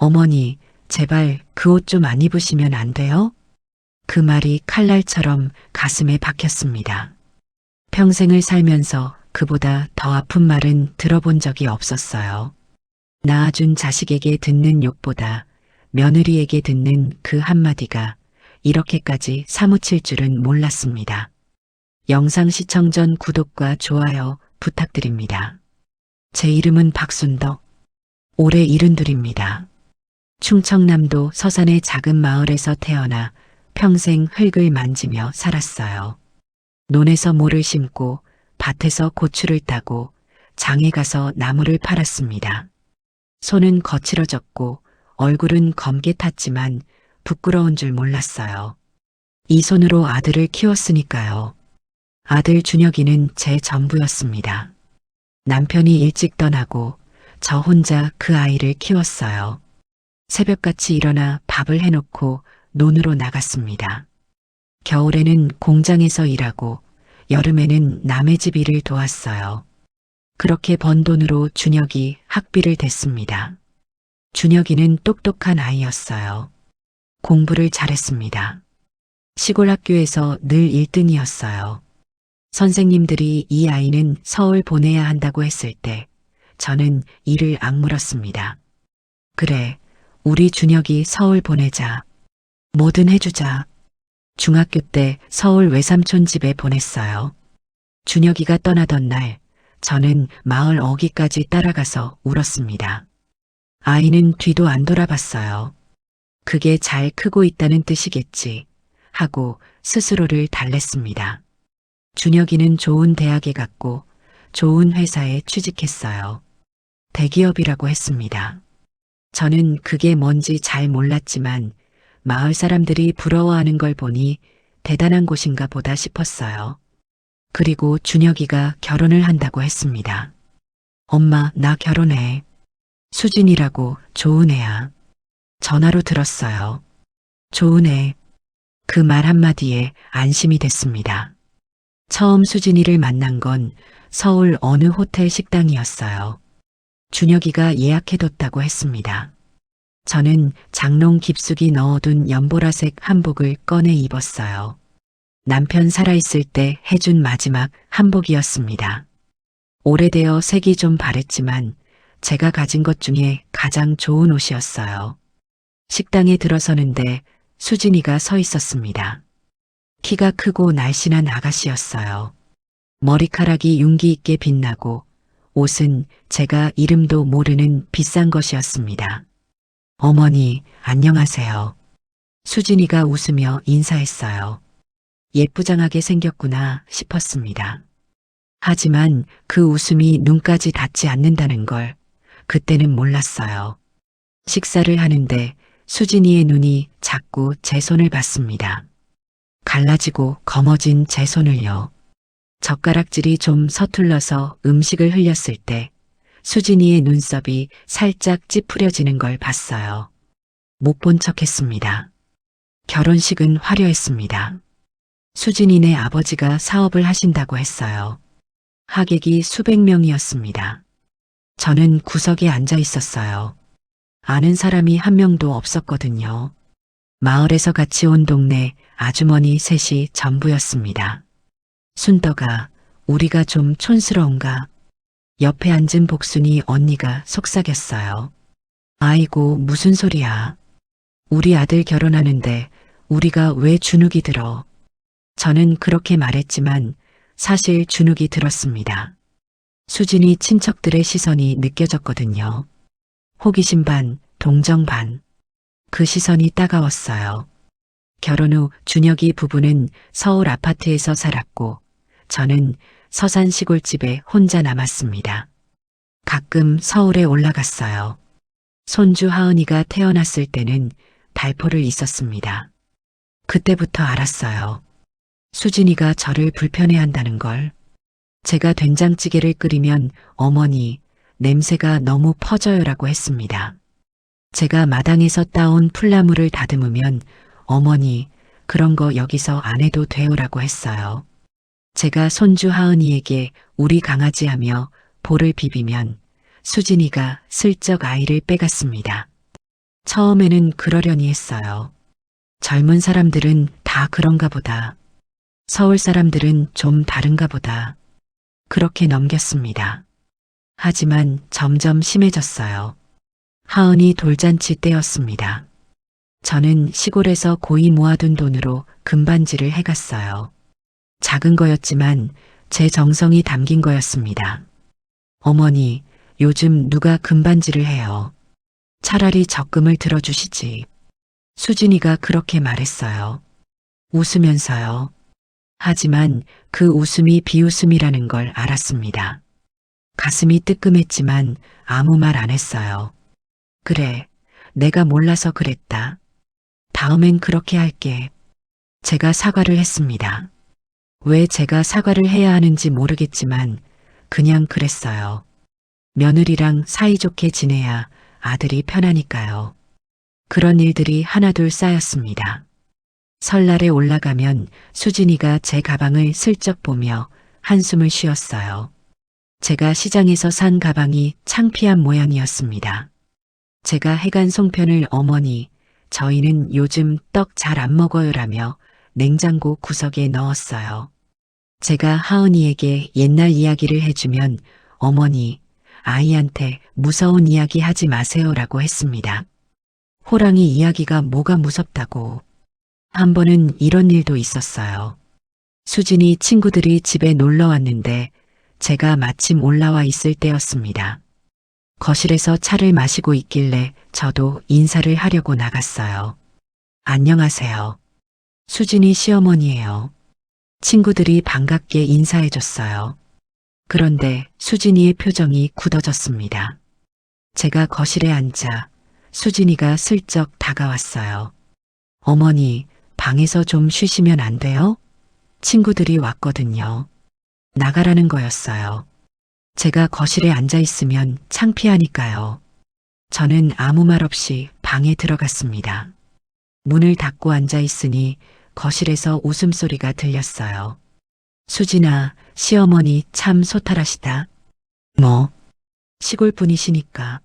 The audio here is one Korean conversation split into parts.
어머니, 제발 그 옷 좀 안 입으시면 안 돼요? 그 말이 칼날처럼 가슴에 박혔습니다. 평생을 살면서 그보다 더 아픈 말은 들어본 적이 없었어요. 낳아준 자식에게 듣는 욕보다 며느리에게 듣는 그 한마디가 이렇게까지 사무칠 줄은 몰랐습니다. 영상 시청 전 구독과 좋아요 부탁드립니다. 제 이름은 박순덕. 올해 72입니다. 충청남도 서산의 작은 마을에서 태어나 평생 흙을 만지며 살았어요. 논에서 모를 심고 밭에서 고추를 따고 장에 가서 나무를 팔았습니다. 손은 거칠어졌고 얼굴은 검게 탔지만 부끄러운 줄 몰랐어요. 이 손으로 아들을 키웠으니까요. 아들 준혁이는 제 전부였습니다. 남편이 일찍 떠나고 저 혼자 그 아이를 키웠어요. 새벽같이 일어나 밥을 해놓고 논으로 나갔습니다. 겨울에는 공장에서 일하고 여름에는 남의 집 일을 도왔어요. 그렇게 번 돈으로 준혁이 학비를 댔습니다. 준혁이는 똑똑한 아이였어요. 공부를 잘했습니다. 시골 학교에서 늘 1등이었어요. 선생님들이 이 아이는 서울 보내야 한다고 했을 때 저는 이를 악물었습니다. 그래, 우리 준혁이 서울 보내자. 뭐든 해주자. 중학교 때 서울 외삼촌 집에 보냈어요. 준혁이가 떠나던 날 저는 마을 어귀까지 따라가서 울었습니다. 아이는 뒤도 안 돌아봤어요. 그게 잘 크고 있다는 뜻이겠지 하고 스스로를 달랬습니다. 준혁이는 좋은 대학에 갔고 좋은 회사에 취직했어요. 대기업이라고 했습니다. 저는 그게 뭔지 잘 몰랐지만 마을 사람들이 부러워하는 걸 보니 대단한 곳인가 보다 싶었어요. 그리고 준혁이가 결혼을 한다고 했습니다. 엄마, 나 결혼해. 수진이라고 좋은 애야. 전화로 들었어요. 좋은 애. 그 말 한마디에 안심이 됐습니다. 처음 수진이를 만난 건 서울 어느 호텔 식당이었어요. 준혁이가 예약해뒀다고 했습니다. 저는 장롱 깊숙이 넣어둔 연보라색 한복을 꺼내 입었어요. 남편 살아있을 때 해준 마지막 한복이었습니다. 오래되어 색이 좀 바랬지만 제가 가진 것 중에 가장 좋은 옷이었어요. 식당에 들어서는데 수진이가 서 있었습니다. 키가 크고 날씬한 아가씨였어요. 머리카락이 윤기 있게 빛나고 옷은 제가 이름도 모르는 비싼 것이었습니다. 어머니, 안녕하세요. 수진이가 웃으며 인사했어요. 예쁘장하게 생겼구나 싶었습니다. 하지만 그 웃음이 눈까지 닿지 않는다는 걸 그때는 몰랐어요. 식사를 하는데 수진이의 눈이 자꾸 제 손을 봤습니다. 갈라지고 검어진 제 손을요. 젓가락질이 좀 서툴러서 음식을 흘렸을 때 수진이의 눈썹이 살짝 찌푸려지는 걸 봤어요. 못 본 척했습니다. 결혼식은 화려했습니다. 수진이네 아버지가 사업을 하신다고 했어요. 하객이 수백 명이었습니다. 저는 구석에 앉아 있었어요. 아는 사람이 한 명도 없었거든요. 마을에서 같이 온 동네 아주머니 셋이 전부였습니다. 순덕아, 우리가 좀 촌스러운가? 옆에 앉은 복순이 언니가 속삭였어요. 아이고, 무슨 소리야. 우리 아들 결혼하는데 우리가 왜 주눅이 들어? 저는 그렇게 말했지만 사실 주눅이 들었습니다. 수진이 친척들의 시선이 느껴졌거든요. 호기심 반, 동정 반. 그 시선이 따가웠어요. 결혼 후 준혁이 부부는 서울 아파트에서 살았고 저는 서산 시골집에 혼자 남았습니다. 가끔 서울에 올라갔어요. 손주 하은이가 태어났을 때는 발포를 있었습니다. 그때부터 알았어요. 수진이가 저를 불편해한다는 걸. 제가 된장찌개를 끓이면 어머니, 냄새가 너무 퍼져요라고 했습니다. 제가 마당에서 따온 풀나물을 다듬으면 어머니, 그런 거 여기서 안 해도 돼요라고 했어요. 제가 손주 하은이에게 우리 강아지 하며 볼을 비비면 수진이가 슬쩍 아이를 빼갔습니다. 처음에는 그러려니 했어요. 젊은 사람들은 다 그런가 보다. 서울 사람들은 좀 다른가 보다. 그렇게 넘겼습니다. 하지만 점점 심해졌어요. 하은이 돌잔치 때였습니다. 저는 시골에서 고이 모아둔 돈으로 금반지를 해갔어요. 작은 거였지만 제 정성이 담긴 거였습니다. 어머니, 요즘 누가 금반지를 해요. 차라리 적금을 들어주시지. 수진이가 그렇게 말했어요. 웃으면서요. 하지만 그 웃음이 비웃음이라는 걸 알았습니다. 가슴이 뜨끔했지만 아무 말 안 했어요. 그래, 내가 몰라서 그랬다. 다음엔 그렇게 할게. 제가 사과를 했습니다. 왜 제가 사과를 해야 하는지 모르겠지만 그냥 그랬어요. 며느리랑 사이좋게 지내야 아들이 편하니까요. 그런 일들이 하나둘 쌓였습니다. 설날에 올라가면 수진이가 제 가방을 슬쩍 보며 한숨을 쉬었어요. 제가 시장에서 산 가방이 창피한 모양이었습니다. 제가 해간 송편을 어머니, 저희는 요즘 떡 잘 안 먹어요라며 냉장고 구석에 넣었어요. 제가 하은이에게 옛날 이야기를 해주면 어머니, 아이한테 무서운 이야기 하지 마세요라고 했습니다. 호랑이 이야기가 뭐가 무섭다고. 한 번은 이런 일도 있었어요. 수진이 친구들이 집에 놀러 왔는데 제가 마침 올라와 있을 때였습니다. 거실에서 차를 마시고 있길래 저도 인사를 하려고 나갔어요. 안녕하세요. 수진이 시어머니예요. 친구들이 반갑게 인사해줬어요. 그런데 수진이의 표정이 굳어졌습니다. 제가 거실에 앉자 수진이가 슬쩍 다가왔어요. 어머니, 방에서 좀 쉬시면 안 돼요? 친구들이 왔거든요. 나가라는 거였어요. 제가 거실에 앉아 있으면 창피하니까요. 저는 아무 말 없이 방에 들어갔습니다. 문을 닫고 앉아 있으니 거실에서 웃음소리가 들렸어요. 수진아, 시어머니 참 소탈하시다. 뭐? 시골 분이시니까.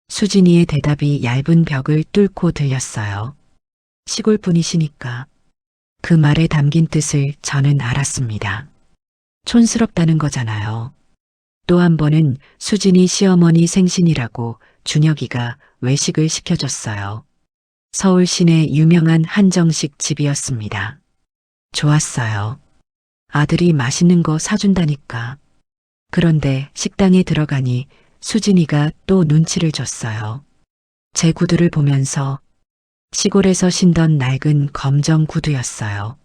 수진이의 대답이 얇은 벽을 뚫고 들렸어요. 시골 분이시니까. 그 말에 담긴 뜻을 저는 알았습니다. 촌스럽다는 거잖아요. 또 한 번은 수진이 시어머니 생신이라고 준혁이가 외식을 시켜줬어요. 서울 시내 유명한 한정식 집이었습니다. 좋았어요. 아들이 맛있는 거 사준다니까. 그런데 식당에 들어가니 수진이가 또 눈치를 줬어요. 제 구두를 보면서 시골에서 신던 낡은 검정 구두였어요.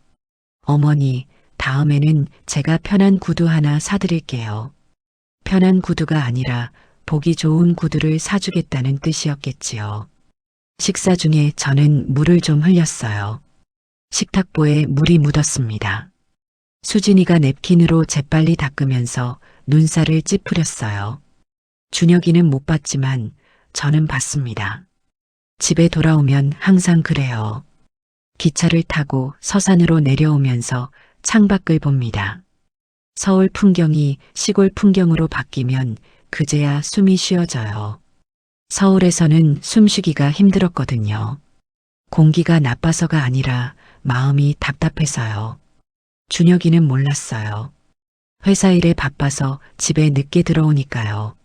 어머니, 다음에는 제가 편한 구두 하나 사드릴게요. 편한 구두가 아니라 보기 좋은 구두를 사주겠다는 뜻이었겠지요. 식사 중에 저는 물을 좀 흘렸어요. 식탁보에 물이 묻었습니다. 수진이가 냅킨으로 재빨리 닦으면서 눈살을 찌푸렸어요. 준혁이는 못 봤지만 저는 봤습니다. 집에 돌아오면 항상 그래요. 기차를 타고 서산으로 내려오면서 창밖을 봅니다. 서울 풍경이 시골 풍경으로 바뀌면 그제야 숨이 쉬어져요. 서울에서는 숨쉬기가 힘들었거든요. 공기가 나빠서가 아니라 마음이 답답해서요. 준혁이는 몰랐어요. 회사 일에 바빠서 집에 늦게 들어오니까요.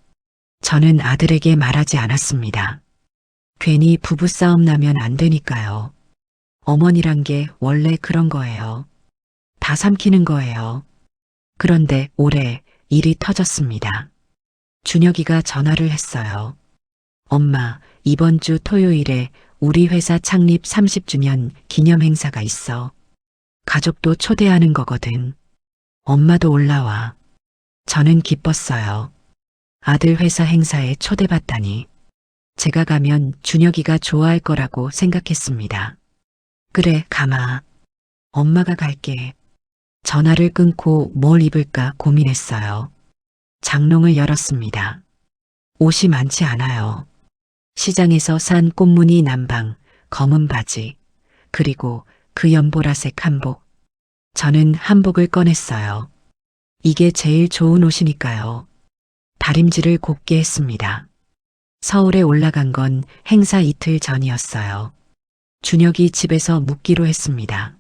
저는 아들에게 말하지 않았습니다. 괜히 부부싸움 나면 안 되니까요. 어머니란 게 원래 그런 거예요. 다 삼키는 거예요. 그런데 올해 일이 터졌습니다. 준혁이가 전화를 했어요. 엄마, 이번 주 토요일에 우리 회사 창립 30주년 기념 행사가 있어. 가족도 초대하는 거거든. 엄마도 올라와. 저는 기뻤어요. 아들 회사 행사에 초대받다니. 제가 가면 준혁이가 좋아할 거라고 생각했습니다. 그래, 가마. 엄마가 갈게. 전화를 끊고 뭘 입을까 고민했어요. 장롱을 열었습니다. 옷이 많지 않아요. 시장에서 산 꽃무늬 남방, 검은 바지, 그리고 그 연보라색 한복. 저는 한복을 꺼냈어요. 이게 제일 좋은 옷이니까요. 다림질을 곱게 했습니다. 서울에 올라간 건 행사 이틀 전이었어요. 준혁이 집에서 묵기로 했습니다.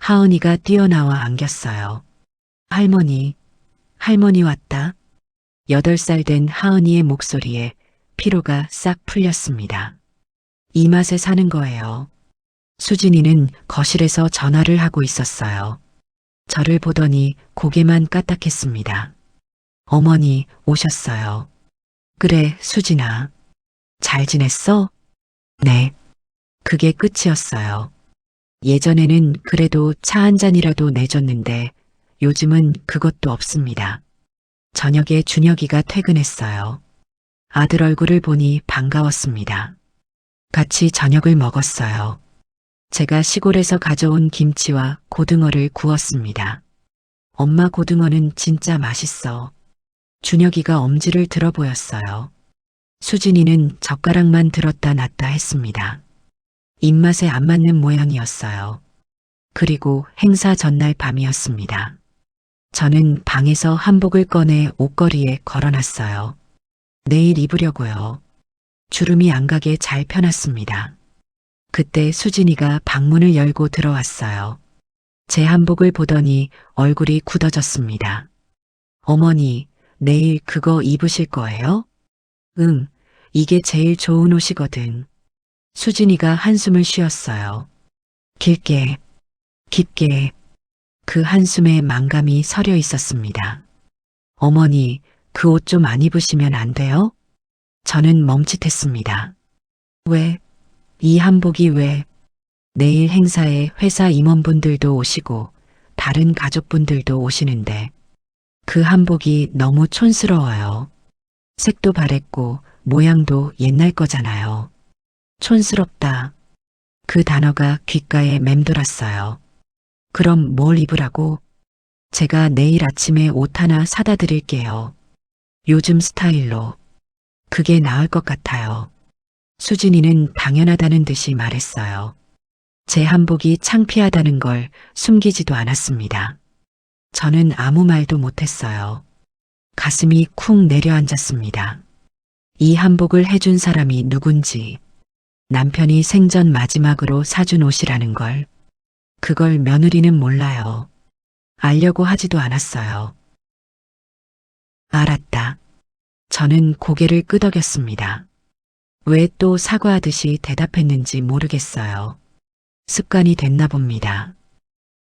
하은이가 뛰어나와 안겼어요. 할머니, 할머니 왔다. 8살 된 하은이의 목소리에 피로가 싹 풀렸습니다. 이 맛에 사는 거예요. 수진이는 거실에서 전화를 하고 있었어요. 저를 보더니 고개만 까딱했습니다. 어머니 오셨어요. 그래, 수진아. 잘 지냈어? 네. 그게 끝이었어요. 예전에는 그래도 차 한 잔이라도 내줬는데 요즘은 그것도 없습니다. 저녁에 준혁이가 퇴근했어요. 아들 얼굴을 보니 반가웠습니다. 같이 저녁을 먹었어요. 제가 시골에서 가져온 김치와 고등어를 구웠습니다. 엄마 고등어는 진짜 맛있어. 준혁이가 엄지를 들어 보였어요. 수진이는 젓가락만 들었다 놨다 했습니다. 입맛에 안 맞는 모양이었어요. 그리고 행사 전날 밤이었습니다. 저는 방에서 한복을 꺼내 옷걸이에 걸어놨어요. 내일 입으려고요. 주름이 안 가게 잘 펴놨습니다. 그때 수진이가 방문을 열고 들어왔어요. 제 한복을 보더니 얼굴이 굳어졌습니다. 어머니, 내일 그거 입으실 거예요? 응, 이게 제일 좋은 옷이거든. 수진이가 한숨을 쉬었어요. 길게, 깊게, 그 한숨에 망감이 서려 있었습니다. 어머니, 그 옷 좀 안 입으시면 안 돼요? 저는 멈칫했습니다. 왜? 이 한복이 왜? 내일 행사에 회사 임원분들도 오시고 다른 가족분들도 오시는데 그 한복이 너무 촌스러워요. 색도 바랬고 모양도 옛날 거잖아요. 촌스럽다. 그 단어가 귓가에 맴돌았어요. 그럼 뭘 입으라고? 제가 내일 아침에 옷 하나 사다 드릴게요. 요즘 스타일로. 그게 나을 것 같아요. 수진이는 당연하다는 듯이 말했어요. 제 한복이 창피하다는 걸 숨기지도 않았습니다. 저는 아무 말도 못했어요. 가슴이 쿵 내려앉았습니다. 이 한복을 해준 사람이 누군지, 남편이 생전 마지막으로 사준 옷이라는 걸, 그걸 며느리는 몰라요. 알려고 하지도 않았어요. 알았다. 저는 고개를 끄덕였습니다. 왜 또 사과하듯이 대답했는지 모르겠어요. 습관이 됐나 봅니다.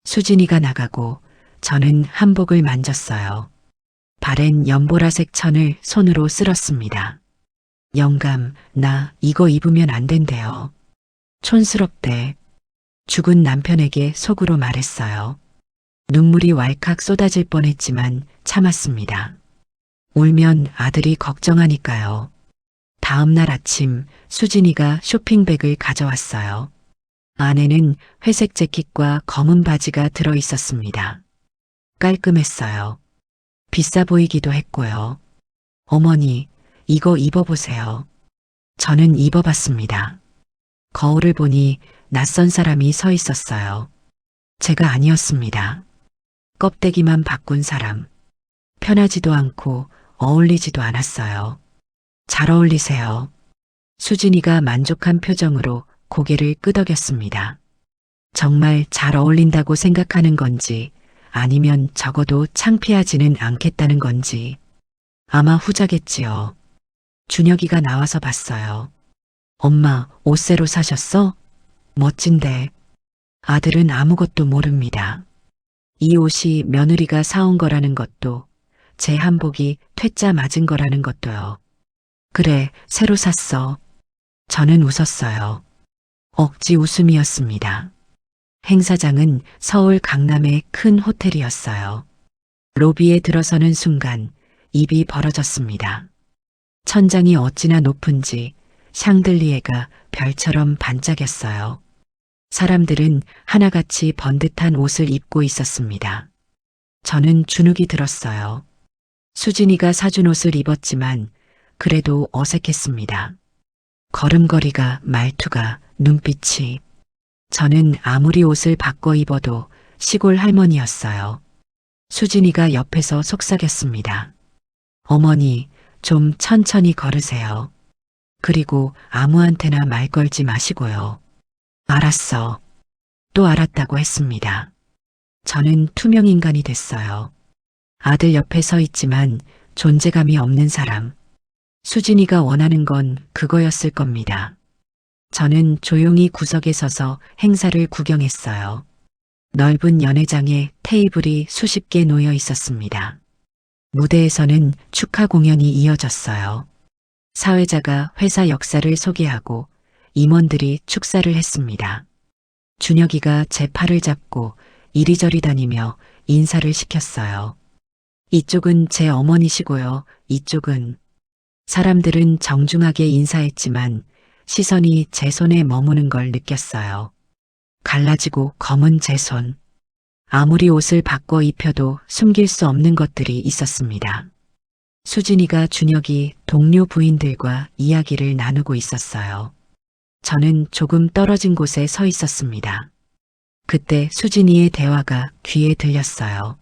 수진이가 나가고 저는 한복을 만졌어요. 발엔 연보라색 천을 손으로 쓸었습니다. 영감, 나 이거 입으면 안 된대요. 촌스럽대. 죽은 남편에게 속으로 말했어요. 눈물이 왈칵 쏟아질 뻔했지만 참았습니다. 울면 아들이 걱정하니까요. 다음 날 아침 수진이가 쇼핑백을 가져왔어요. 안에는 회색 재킷과 검은 바지가 들어 있었습니다. 깔끔했어요. 비싸 보이기도 했고요. 어머니, 이거 입어보세요. 저는 입어봤습니다. 거울을 보니 낯선 사람이 서 있었어요. 제가 아니었습니다. 껍데기만 바꾼 사람. 편하지도 않고 어울리지도 않았어요. 잘 어울리세요. 수진이가 만족한 표정으로 고개를 끄덕였습니다. 정말 잘 어울린다고 생각하는 건지 아니면 적어도 창피하지는 않겠다는 건지 아마 후자겠지요. 준혁이가 나와서 봤어요. 엄마, 옷 새로 사셨어? 멋진데. 아들은 아무것도 모릅니다. 이 옷이 며느리가 사온 거라는 것도 제 한복이 퇴짜 맞은 거라는 것도요. 그래, 새로 샀어. 저는 웃었어요. 억지 웃음이었습니다. 행사장은 서울 강남의 큰 호텔이었어요. 로비에 들어서는 순간 입이 벌어졌습니다. 천장이 어찌나 높은지 샹들리에가 별처럼 반짝였어요. 사람들은 하나같이 번듯한 옷을 입고 있었습니다. 저는 주눅이 들었어요. 수진이가 사준 옷을 입었지만 그래도 어색했습니다. 걸음걸이가, 말투가, 눈빛이. 저는 아무리 옷을 바꿔 입어도 시골 할머니였어요. 수진이가 옆에서 속삭였습니다. 어머니, 좀 천천히 걸으세요. 그리고 아무한테나 말 걸지 마시고요. 알았어. 또 알았다고 했습니다. 저는 투명 인간이 됐어요. 아들 옆에 서 있지만 존재감이 없는 사람. 수진이가 원하는 건 그거였을 겁니다. 저는 조용히 구석에 서서 행사를 구경했어요. 넓은 연회장에 테이블이 수십 개 놓여 있었습니다. 무대에서는 축하 공연이 이어졌어요. 사회자가 회사 역사를 소개하고 임원들이 축사를 했습니다. 준혁이가 제 팔을 잡고 이리저리 다니며 인사를 시켰어요. 이쪽은 제 어머니시고요. 이쪽은. 사람들은 정중하게 인사했지만 시선이 제 손에 머무는 걸 느꼈어요. 갈라지고 검은 제 손. 아무리 옷을 바꿔 입혀도 숨길 수 없는 것들이 있었습니다. 수진이가 준혁이 동료 부인들과 이야기를 나누고 있었어요. 저는 조금 떨어진 곳에 서 있었습니다. 그때 수진이의 대화가 귀에 들렸어요.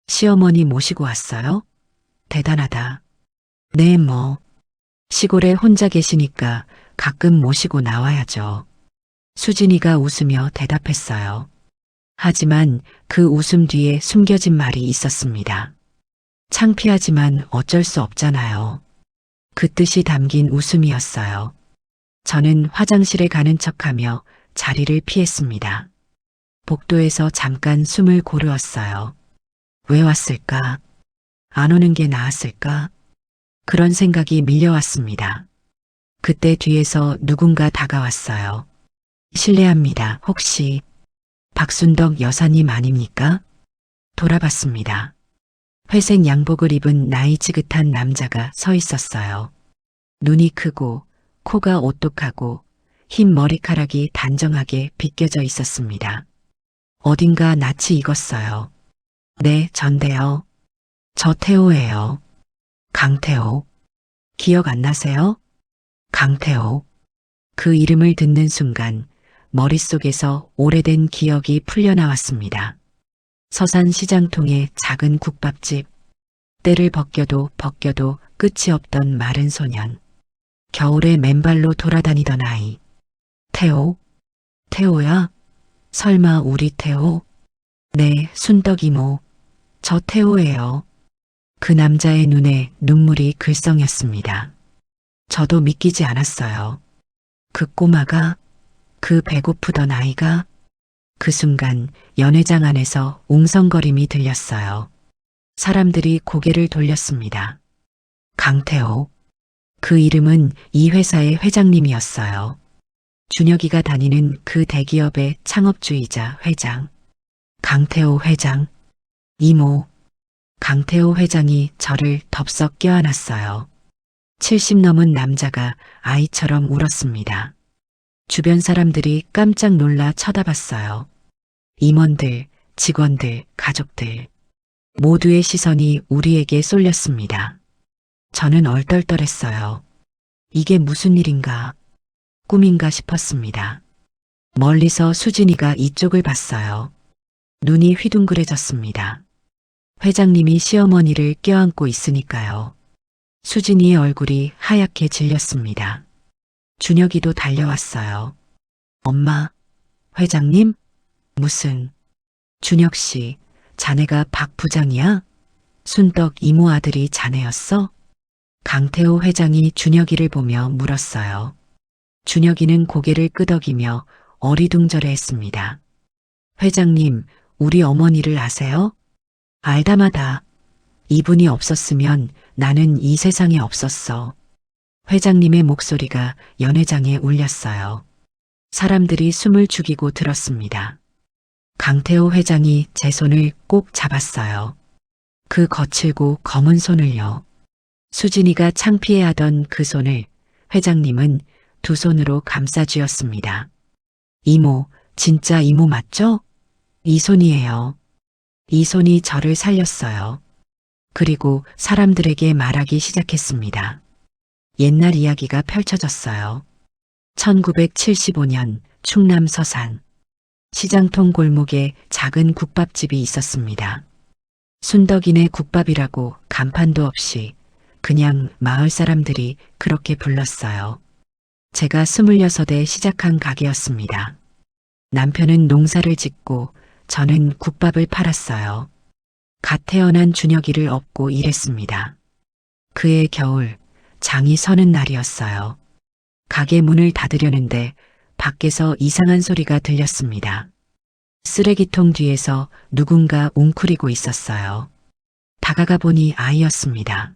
시어머니 모시고 왔어요? 대단하다. 네, 뭐. 시골에 혼자 계시니까 가끔 모시고 나와야죠. 수진이가 웃으며 대답했어요. 하지만 그 웃음 뒤에 숨겨진 말이 있었습니다. 창피하지만 어쩔 수 없잖아요. 그 뜻이 담긴 웃음이었어요. 저는 화장실에 가는 척하며 자리를 피했습니다. 복도에서 잠깐 숨을 고르었어요. 왜 왔을까? 안 오는 게 나았을까? 그런 생각이 밀려왔습니다. 그때 뒤에서 누군가 다가왔어요. 실례합니다. 혹시 박순덕 여사님 아닙니까? 돌아봤습니다. 회색 양복을 입은 나이 지긋한 남자가 서 있었어요. 눈이 크고 코가 오똑하고 흰 머리카락이 단정하게 빗겨져 있었습니다. 어딘가 낯이 익었어요. 네, 전데요. 저 태호예요. 강태호. 기억 안 나세요? 강태호. 그 이름을 듣는 순간 머릿속에서 오래된 기억이 풀려나왔습니다. 서산 시장통의 작은 국밥집. 때를 벗겨도 끝이 없던 마른 소년. 겨울에 맨발로 돌아다니던 아이. 태호? 태호야? 설마 우리 태호? 네, 순덕 이모. 저 태호예요. 그 남자의 눈에 눈물이 글썽였습니다. 저도 믿기지 않았어요. 그 꼬마가, 그 배고프던 아이가, 그 순간 연회장 안에서 웅성거림이 들렸어요. 사람들이 고개를 돌렸습니다. 강태호. 그 이름은 이 회사의 회장님이었어요. 준혁이가 다니는 그 대기업의 창업주이자 회장. 강태호 회장. 이모. 강태호 회장이 저를 덥석 껴안았어요. 70 넘은 남자가 아이처럼 울었습니다. 주변 사람들이 깜짝 놀라 쳐다봤어요. 임원들, 직원들, 가족들. 모두의 시선이 우리에게 쏠렸습니다. 저는 얼떨떨했어요. 이게 무슨 일인가? 꿈인가 싶었습니다. 멀리서 수진이가 이쪽을 봤어요. 눈이 휘둥그레졌습니다. 회장님이 시어머니를 껴안고 있으니까요. 수진이의 얼굴이 하얗게 질렸습니다. 준혁이도 달려왔어요. 엄마, 회장님? 무슨, 준혁 씨, 자네가 박 부장이야? 순덕 이모 아들이 자네였어? 강태호 회장이 준혁이를 보며 물었어요. 준혁이는 고개를 끄덕이며 어리둥절해했습니다. 회장님, 우리 어머니를 아세요? 알다마다. 이분이 없었으면 나는 이 세상에 없었어. 회장님의 목소리가 연회장에 울렸어요. 사람들이 숨을 죽이고 들었습니다. 강태호 회장이 제 손을 꼭 잡았어요. 그 거칠고 검은 손을요. 수진이가 창피해하던 그 손을 회장님은 두 손으로 감싸쥐었습니다. 이모, 진짜 이모 맞죠? 이 손이에요. 이 손이 저를 살렸어요. 그리고 사람들에게 말하기 시작했습니다. 옛날 이야기가 펼쳐졌어요. 1975년 충남 서산. 시장통 골목에 작은 국밥집이 있었습니다. 순덕이네 국밥이라고 간판도 없이 그냥 마을 사람들이 그렇게 불렀어요. 제가 26에 시작한 가게였습니다. 남편은 농사를 짓고 저는 국밥을 팔았어요. 갓 태어난 준혁이를 업고 일했습니다. 그해 겨울 장이 서는 날이었어요. 가게 문을 닫으려는데 밖에서 이상한 소리가 들렸습니다. 쓰레기통 뒤에서 누군가 웅크리고 있었어요. 다가가 보니 아이였습니다.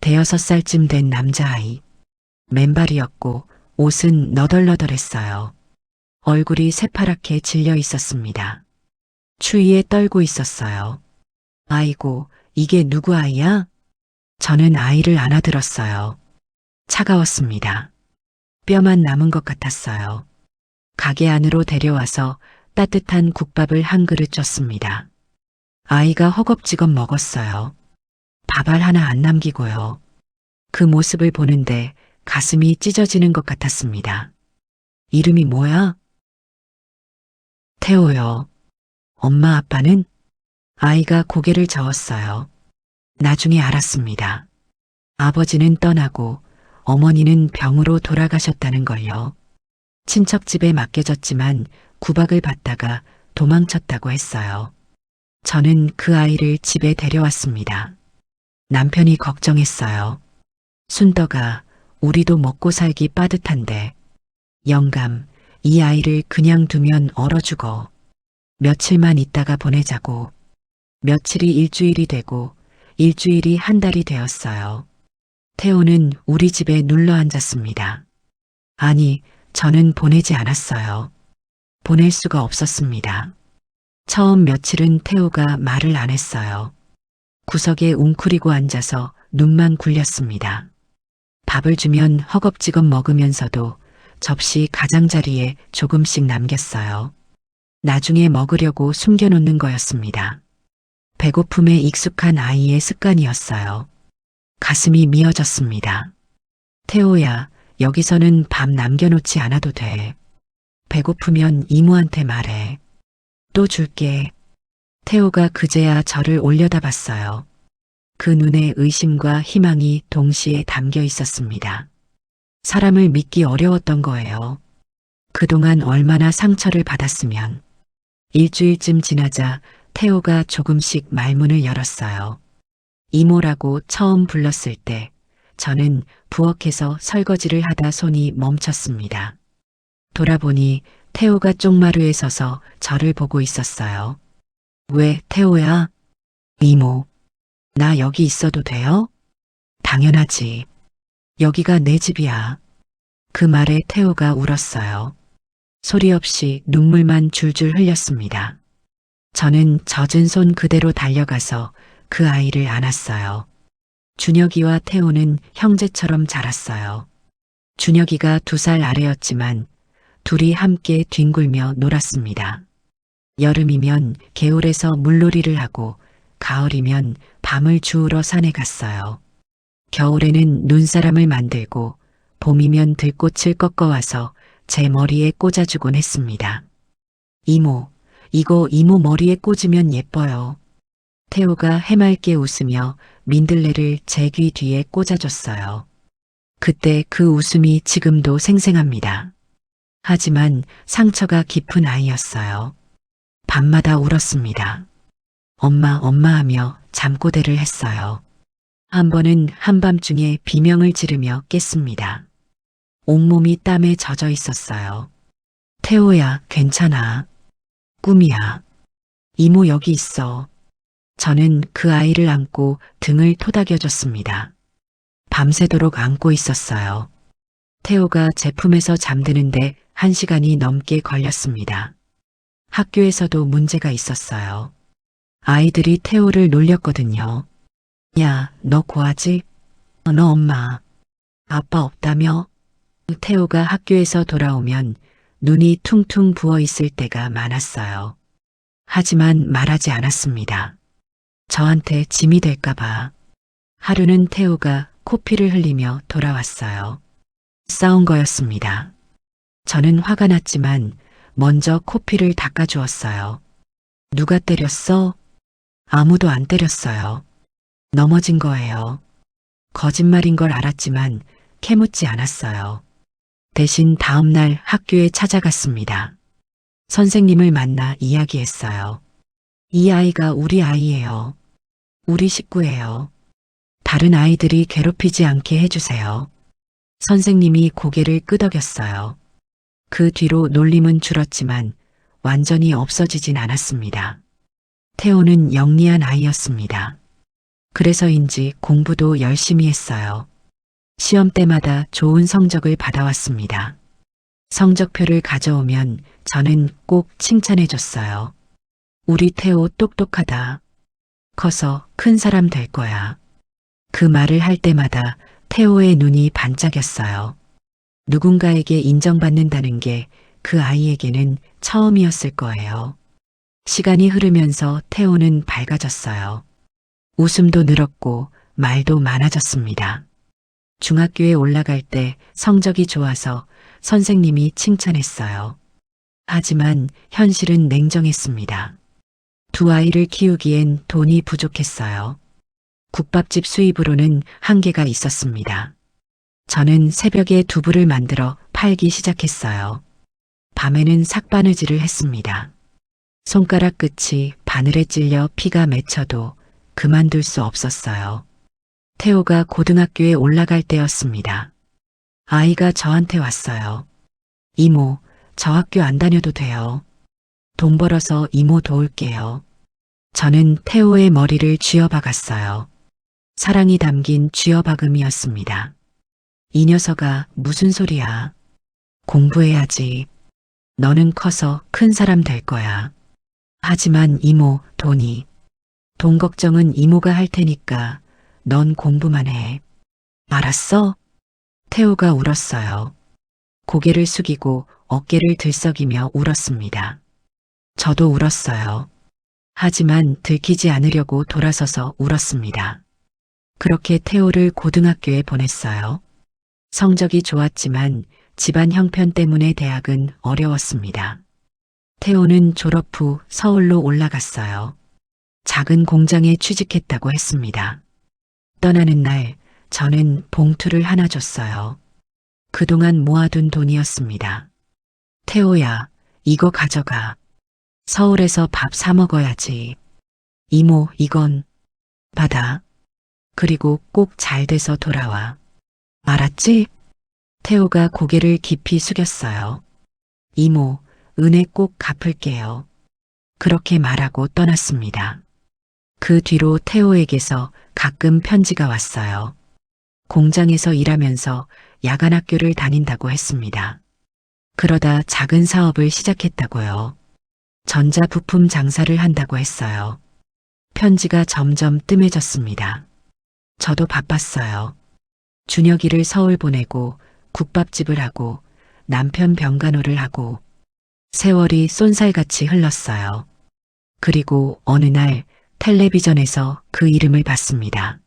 대여섯 살쯤 된 남자아이. 맨발이었고 옷은 너덜너덜했어요. 얼굴이 새파랗게 질려 있었습니다. 추위에 떨고 있었어요. 아이고, 이게 누구 아이야? 저는 아이를 안아들었어요. 차가웠습니다. 뼈만 남은 것 같았어요. 가게 안으로 데려와서 따뜻한 국밥을 한 그릇 줬습니다. 아이가 허겁지겁 먹었어요. 밥알 하나 안 남기고요. 그 모습을 보는데 가슴이 찢어지는 것 같았습니다. 이름이 뭐야? 태호요. 엄마 아빠는? 아이가 고개를 저었어요. 나중에 알았습니다. 아버지는 떠나고 어머니는 병으로 돌아가셨다는 걸요. 친척 집에 맡겨졌지만 구박을 받다가 도망쳤다고 했어요. 저는 그 아이를 집에 데려왔습니다. 남편이 걱정했어요. 순덕아, 우리도 먹고 살기 빠듯한데. 영감, 이 아이를 그냥 두면 얼어 죽어. 며칠만 있다가 보내자고. 며칠이 일주일이 되고 일주일이 한 달이 되었어요. 태호는 우리 집에 눌러 앉았습니다. 아니, 저는 보내지 않았어요. 보낼 수가 없었습니다. 처음 며칠은 태호가 말을 안 했어요. 구석에 웅크리고 앉아서 눈만 굴렸습니다. 밥을 주면 허겁지겁 먹으면서도 접시 가장자리에 조금씩 남겼어요. 나중에 먹으려고 숨겨놓는 거였습니다. 배고픔에 익숙한 아이의 습관이었어요. 가슴이 미어졌습니다. 태호야, 여기서는 밥 남겨놓지 않아도 돼. 배고프면 이모한테 말해. 또 줄게. 태호가 그제야 저를 올려다봤어요. 그 눈에 의심과 희망이 동시에 담겨 있었습니다. 사람을 믿기 어려웠던 거예요. 그동안 얼마나 상처를 받았으면. 일주일쯤 지나자 태호가 조금씩 말문을 열었어요. 이모라고 처음 불렀을 때 저는 부엌에서 설거지를 하다 손이 멈췄습니다. 돌아보니 태호가 쪽마루에 서서 저를 보고 있었어요. 왜 태호야? 이모, 나 여기 있어도 돼요? 당연하지. 여기가 내 집이야. 그 말에 태호가 울었어요. 소리 없이 눈물만 줄줄 흘렸습니다. 저는 젖은 손 그대로 달려가서 그 아이를 안았어요. 준혁이와 태호는 형제처럼 자랐어요. 준혁이가 2살 아래였지만 둘이 함께 뒹굴며 놀았습니다. 여름이면 개울에서 물놀이를 하고 가을이면 밤을 주우러 산에 갔어요. 겨울에는 눈사람을 만들고 봄이면 들꽃을 꺾어와서 제 머리에 꽂아주곤 했습니다. 이모, 이거 이모 머리에 꽂으면 예뻐요. 태호가 해맑게 웃으며 민들레를 제 귀 뒤에 꽂아줬어요. 그때 그 웃음이 지금도 생생합니다. 하지만 상처가 깊은 아이였어요. 밤마다 울었습니다. 엄마, 엄마 하며 잠꼬대를 했어요. 한 번은 한밤중에 비명을 지르며 깼습니다. 온몸이 땀에 젖어 있었어요. 태호야, 괜찮아. 꿈이야. 이모 여기 있어. 저는 그 아이를 안고 등을 토닥여줬습니다. 밤새도록 안고 있었어요. 태호가 제품에서 잠드는데 1시간이 넘게 걸렸습니다. 학교에서도 문제가 있었어요. 아이들이 태호를 놀렸거든요. 야, 너 고아지? 너 엄마, 아빠 없다며? 태호가 학교에서 돌아오면 눈이 퉁퉁 부어 있을 때가 많았어요. 하지만 말하지 않았습니다. 저한테 짐이 될까봐. 하루는 태호가 코피를 흘리며 돌아왔어요. 싸운 거였습니다. 저는 화가 났지만 먼저 코피를 닦아주었어요. 누가 때렸어? 아무도 안 때렸어요. 넘어진 거예요. 거짓말인 걸 알았지만 캐묻지 않았어요. 대신 다음날 학교에 찾아갔습니다. 선생님을 만나 이야기했어요. 이 아이가 우리 아이예요. 우리 식구예요. 다른 아이들이 괴롭히지 않게 해주세요. 선생님이 고개를 끄덕였어요. 그 뒤로 놀림은 줄었지만 완전히 없어지진 않았습니다. 태호는 영리한 아이였습니다. 그래서인지 공부도 열심히 했어요. 시험 때마다 좋은 성적을 받아왔습니다. 성적표를 가져오면 저는 꼭 칭찬해 줬어요. 우리 태호 똑똑하다. 커서 큰 사람 될 거야. 그 말을 할 때마다 태호의 눈이 반짝였어요. 누군가에게 인정받는다는 게 그 아이에게는 처음이었을 거예요. 시간이 흐르면서 태호는 밝아졌어요. 웃음도 늘었고 말도 많아졌습니다. 중학교에 올라갈 때 성적이 좋아서 선생님이 칭찬했어요. 하지만 현실은 냉정했습니다. 두 아이를 키우기엔 돈이 부족했어요. 국밥집 수입으로는 한계가 있었습니다. 저는 새벽에 두부를 만들어 팔기 시작했어요. 밤에는 삭바느질을 했습니다. 손가락 끝이 바늘에 찔려 피가 맺혀도 그만둘 수 없었어요. 태호가 고등학교에 올라갈 때였습니다. 아이가 저한테 왔어요. 이모, 저 학교 안 다녀도 돼요. 돈 벌어서 이모 도울게요. 저는 태호의 머리를 쥐어박았어요. 사랑이 담긴 쥐어박음이었습니다. 이 녀석아, 무슨 소리야. 공부해야지. 너는 커서 큰 사람 될 거야. 하지만 이모, 돈 걱정은 이모가 할 테니까 넌 공부만 해. 알았어? 태호가 울었어요. 고개를 숙이고 어깨를 들썩이며 울었습니다. 저도 울었어요. 하지만 들키지 않으려고 돌아서서 울었습니다. 그렇게 태호를 고등학교에 보냈어요. 성적이 좋았지만 집안 형편 때문에 대학은 어려웠습니다. 태호는 졸업 후 서울로 올라갔어요. 작은 공장에 취직했다고 했습니다. 떠나는 날 저는 봉투를 하나 줬어요. 그동안 모아둔 돈이었습니다. 태호야, 이거 가져가. 서울에서 밥 사 먹어야지. 이모, 이건 받아. 그리고 꼭 잘 돼서 돌아와. 알았지? 태호가 고개를 깊이 숙였어요. 이모, 은혜 꼭 갚을게요. 그렇게 말하고 떠났습니다. 그 뒤로 태호에게서 가끔 편지가 왔어요. 공장에서 일하면서 야간 학교를 다닌다고 했습니다. 그러다 작은 사업을 시작했다고요. 전자부품 장사를 한다고 했어요. 편지가 점점 뜸해졌습니다. 저도 바빴어요. 준혁이를 서울 보내고 국밥집을 하고 남편 병간호를 하고 세월이 쏜살같이 흘렀어요. 그리고 어느 날 텔레비전에서 그 이름을 봤습니다.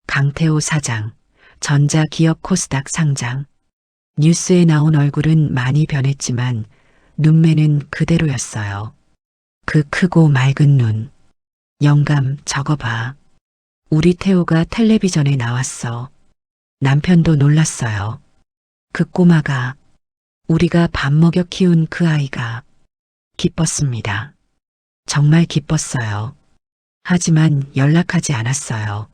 강태호 사장, 전자기업 코스닥 상장. 뉴스에 나온 얼굴은 많이 변했지만 눈매는 그대로였어요. 그 크고 맑은 눈. 영감, 저거 봐. 우리 태호가 텔레비전에 나왔어. 남편도 놀랐어요. 그 꼬마가, 우리가 밥 먹여 키운 그 아이가. 기뻤습니다. 정말 기뻤어요. 하지만 연락하지 않았어요.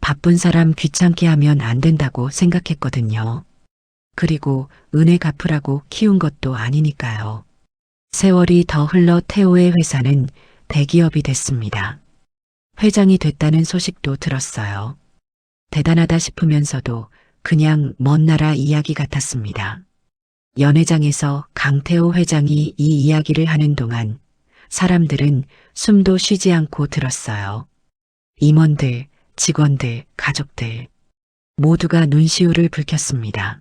바쁜 사람 귀찮게 하면 안 된다고 생각했거든요. 그리고 은혜 갚으라고 키운 것도 아니니까요. 세월이 더 흘러 태호의 회사는 대기업이 됐습니다. 회장이 됐다는 소식도 들었어요. 대단하다 싶으면서도 그냥 먼 나라 이야기 같았습니다. 연회장에서 강태호 회장이 이 이야기를 하는 동안 사람들은 숨도 쉬지 않고 들었어요. 임원들, 직원들, 가족들 모두가 눈시울을 붉혔습니다.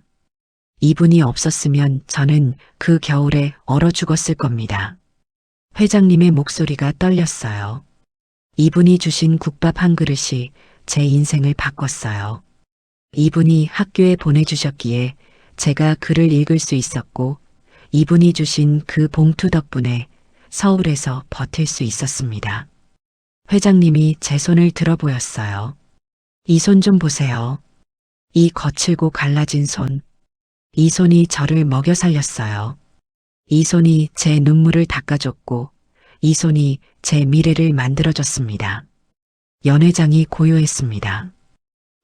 이분이 없었으면 저는 그 겨울에 얼어 죽었을 겁니다. 회장님의 목소리가 떨렸어요. 이분이 주신 국밥 한 그릇이 제 인생을 바꿨어요. 이분이 학교에 보내주셨기에 제가 글을 읽을 수 있었고 이분이 주신 그 봉투 덕분에 서울에서 버틸 수 있었습니다. 회장님이 제 손을 들어 보였어요. 이 손 좀 보세요. 이 거칠고 갈라진 손. 이 손이 저를 먹여 살렸어요. 이 손이 제 눈물을 닦아줬고 이 손이 제 미래를 만들어줬습니다. 연회장이 고요했습니다.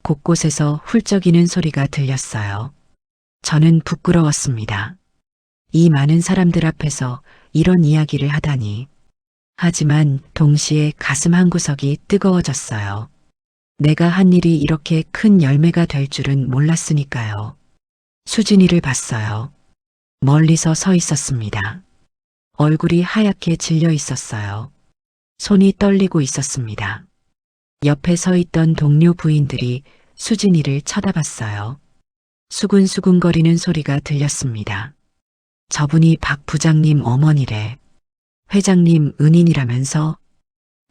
곳곳에서 훌쩍이는 소리가 들렸어요. 저는 부끄러웠습니다. 이 많은 사람들 앞에서 이런 이야기를 하다니. 하지만 동시에 가슴 한구석이 뜨거워졌어요. 내가 한 일이 이렇게 큰 열매가 될 줄은 몰랐으니까요. 수진이를 봤어요. 멀리서 서 있었습니다. 얼굴이 하얗게 질려 있었어요. 손이 떨리고 있었습니다. 옆에 서 있던 동료 부인들이 수진이를 쳐다봤어요. 수근수근거리는 소리가 들렸습니다. 저분이 박 부장님 어머니래. 회장님 은인이라면서?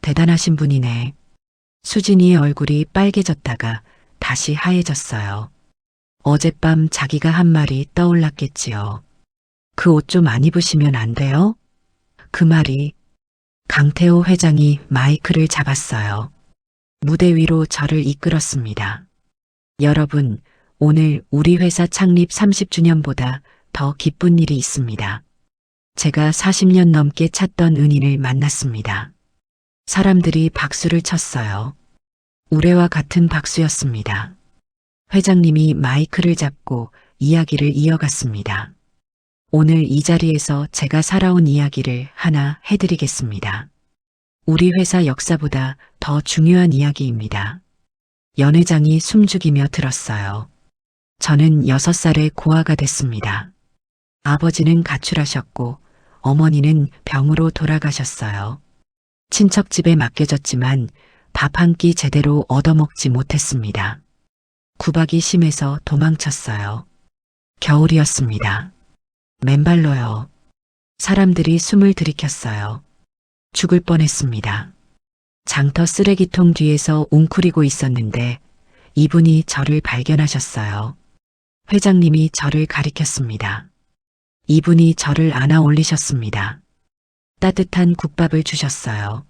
대단하신 분이네. 수진이의 얼굴이 빨개졌다가 다시 하얘졌어요. 어젯밤 자기가 한 말이 떠올랐겠지요. 그 옷 좀 안 입으시면 안 돼요? 그 말이. 강태호 회장이 마이크를 잡았어요. 무대 위로 저를 이끌었습니다. 여러분, 오늘 우리 회사 창립 30주년보다 더 기쁜 일이 있습니다. 제가 40년 넘게 찾던 은인을 만났습니다. 사람들이 박수를 쳤어요. 우레와 같은 박수였습니다. 회장님이 마이크를 잡고 이야기를 이어갔습니다. 오늘 이 자리에서 제가 살아온 이야기를 하나 해드리겠습니다. 우리 회사 역사보다 더 중요한 이야기입니다. 연 회장이 숨죽이며 들었어요. 저는 6살에 고아가 됐습니다. 아버지는 가출하셨고 어머니는 병으로 돌아가셨어요. 친척집에 맡겨졌지만 밥 한 끼 제대로 얻어먹지 못했습니다. 구박이 심해서 도망쳤어요. 겨울이었습니다. 맨발로요. 사람들이 숨을 들이켰어요. 죽을 뻔했습니다. 장터 쓰레기통 뒤에서 웅크리고 있었는데 이분이 저를 발견하셨어요. 회장님이 저를 가리켰습니다. 이분이 저를 안아 올리셨습니다. 따뜻한 국밥을 주셨어요.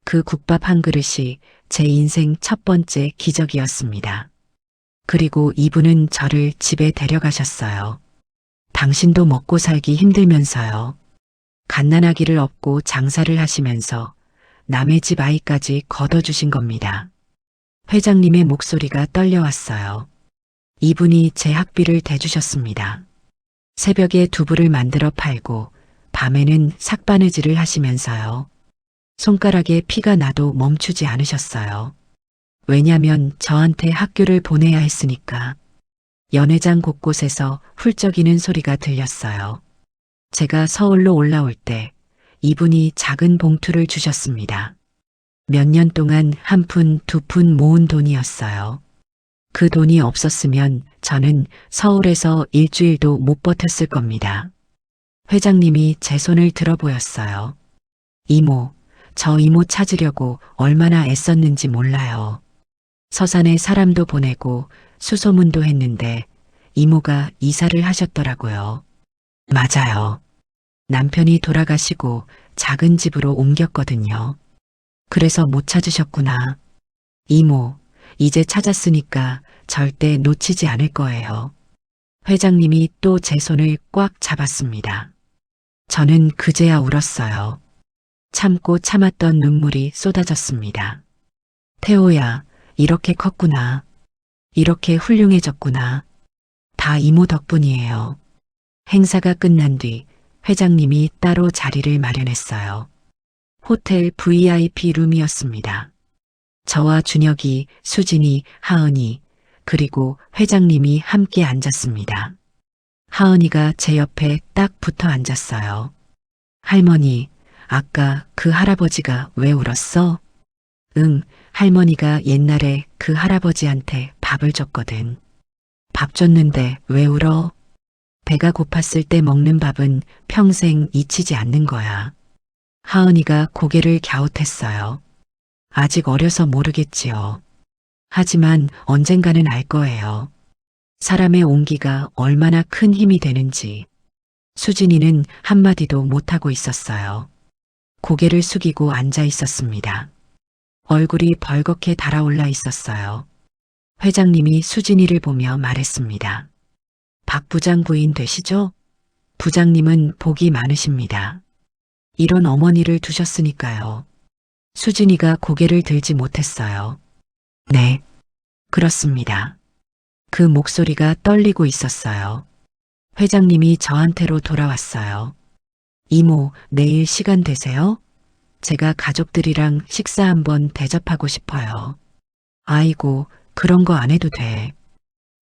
그 국밥 한 그릇이 제 인생 첫 번째 기적이었습니다. 그리고 이분은 저를 집에 데려가셨어요. 당신도 먹고 살기 힘들면서요. 갓난아기를 업고 장사를 하시면서 남의 집 아이까지 걷어주신 겁니다. 회장님의 목소리가 떨려왔어요. 이분이 제 학비를 대주셨습니다. 새벽에 두부를 만들어 팔고 밤에는 삭바느질을 하시면서요. 손가락에 피가 나도 멈추지 않으셨어요. 왜냐면 저한테 학교를 보내야 했으니까. 연회장 곳곳에서 훌쩍이는 소리가 들렸어요. 제가 서울로 올라올 때 이분이 작은 봉투를 주셨습니다. 몇 년 동안 한 푼, 두 푼 모은 돈이었어요. 그 돈이 없었으면 저는 서울에서 일주일도 못 버텼을 겁니다. 회장님이 제 손을 들어 보였어요. 이모, 저 이모 찾으려고 얼마나 애썼는지 몰라요. 서산에 사람도 보내고 수소문도 했는데 이모가 이사를 하셨더라고요. 맞아요. 남편이 돌아가시고 작은 집으로 옮겼거든요. 그래서 못 찾으셨구나. 이모, 이제 찾았으니까 절대 놓치지 않을 거예요. 회장님이 또 제 손을 꽉 잡았습니다. 저는 그제야 울었어요. 참고 참았던 눈물이 쏟아졌습니다. 태호야, 이렇게 컸구나. 이렇게 훌륭해졌구나. 다 이모 덕분이에요. 행사가 끝난 뒤 회장님이 따로 자리를 마련했어요. 호텔 VIP 룸이었습니다. 저와 준혁이, 수진이, 하은이, 그리고 회장님이 함께 앉았습니다. 하은이가 제 옆에 딱 붙어 앉았어요. 할머니, 아까 그 할아버지가 왜 울었어? 응, 할머니가 옛날에 그 할아버지한테 밥을 줬거든. 밥 줬는데 왜 울어? 배가 고팠을 때 먹는 밥은 평생 잊히지 않는 거야. 하은이가 고개를 갸웃했어요. 아직 어려서 모르겠지요. 하지만 언젠가는 알 거예요. 사람의 온기가 얼마나 큰 힘이 되는지. 수진이는 한마디도 못하고 있었어요. 고개를 숙이고 앉아 있었습니다. 얼굴이 벌겋게 달아올라 있었어요. 회장님이 수진이를 보며 말했습니다. 박 부장 부인 되시죠? 부장님은 복이 많으십니다. 이런 어머니를 두셨으니까요. 수진이가 고개를 들지 못했어요. 네, 그렇습니다. 그 목소리가 떨리고 있었어요. 회장님이 저한테로 돌아왔어요. 이모, 내일 시간 되세요? 제가 가족들이랑 식사 한번 대접하고 싶어요. 아이고, 그런 거 안 해도 돼.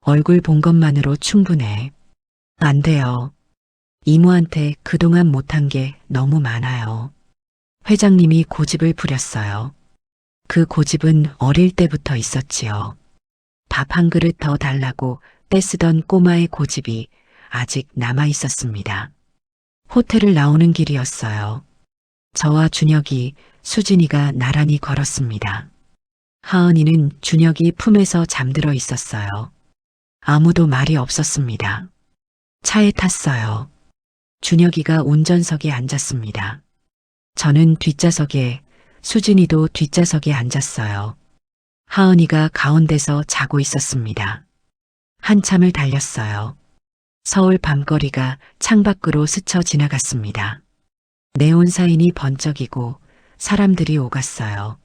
얼굴 본 것만으로 충분해. 안 돼요. 이모한테 그동안 못한 게 너무 많아요. 회장님이 고집을 부렸어요. 그 고집은 어릴 때부터 있었지요. 밥 한 그릇 더 달라고 떼쓰던 꼬마의 고집이 아직 남아 있었습니다. 호텔을 나오는 길이었어요. 저와 준혁이, 수진이가 나란히 걸었습니다. 하은이는 준혁이 품에서 잠들어 있었어요. 아무도 말이 없었습니다. 차에 탔어요. 준혁이가 운전석에 앉았습니다. 저는 뒷좌석에, 수진이도 뒷좌석에 앉았어요. 하은이가 가운데서 자고 있었습니다. 한참을 달렸어요. 서울 밤거리가 창밖으로 스쳐 지나갔습니다. 네온 사인이 번쩍이고 사람들이 오갔어요.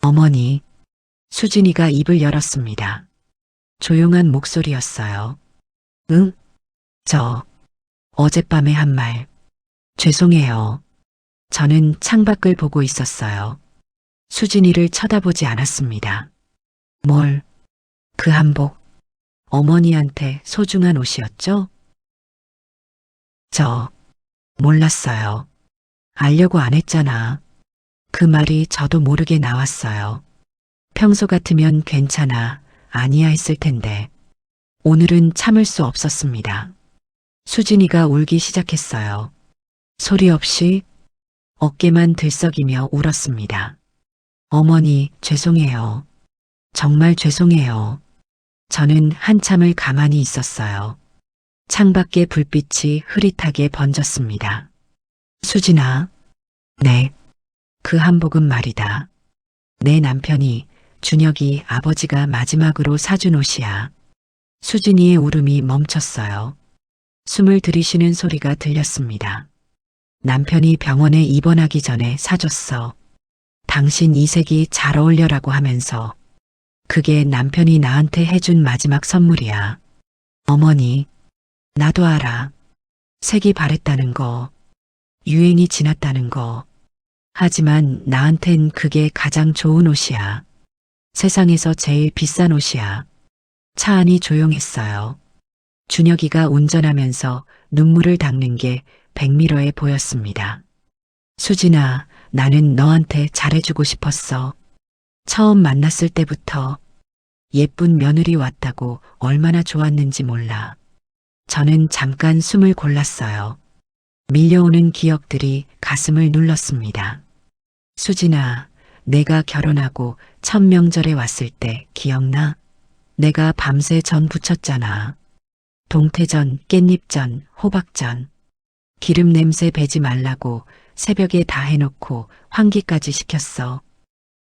어머니, 수진이가 입을 열었습니다. 조용한 목소리였어요. 응? 저, 어젯밤에 한 말. 죄송해요. 저는 창밖을 보고 있었어요. 수진이를 쳐다보지 않았습니다. 뭘? 그 한복. 어머니한테 소중한 옷이었죠? 저, 몰랐어요. 알려고 안 했잖아. 그 말이 저도 모르게 나왔어요. 평소 같으면 괜찮아, 아니야 했을 텐데. 오늘은 참을 수 없었습니다. 수진이가 울기 시작했어요. 소리 없이 어깨만 들썩이며 울었습니다. 어머니, 죄송해요. 정말 죄송해요. 저는 한참을 가만히 있었어요. 창밖에 불빛이 흐릿하게 번졌습니다. 수진아. 네. 그 한복은 말이다. 내 남편이, 준혁이 아버지가 마지막으로 사준 옷이야. 수진이의 울음이 멈췄어요. 숨을 들이쉬는 소리가 들렸습니다. 남편이 병원에 입원하기 전에 사줬어. 당신 이 색이 잘 어울려라고 하면서. 그게 남편이 나한테 해준 마지막 선물이야. 어머니, 나도 알아. 색이 바랬다는 거, 유행이 지났다는 거. 하지만 나한텐 그게 가장 좋은 옷이야. 세상에서 제일 비싼 옷이야. 차 안이 조용했어요. 준혁이가 운전하면서 눈물을 닦는 게 백미러에 보였습니다. 수진아, 나는 너한테 잘해주고 싶었어. 처음 만났을 때부터 예쁜 며느리 왔다고 얼마나 좋았는지 몰라. 저는 잠깐 숨을 골랐어요. 밀려오는 기억들이 가슴을 눌렀습니다. 수진아, 내가 결혼하고 첫 명절에 왔을 때 기억나? 내가 밤새 전 부쳤잖아. 동태전, 깻잎전, 호박전. 기름 냄새 배지 말라고 새벽에 다 해놓고 환기까지 시켰어.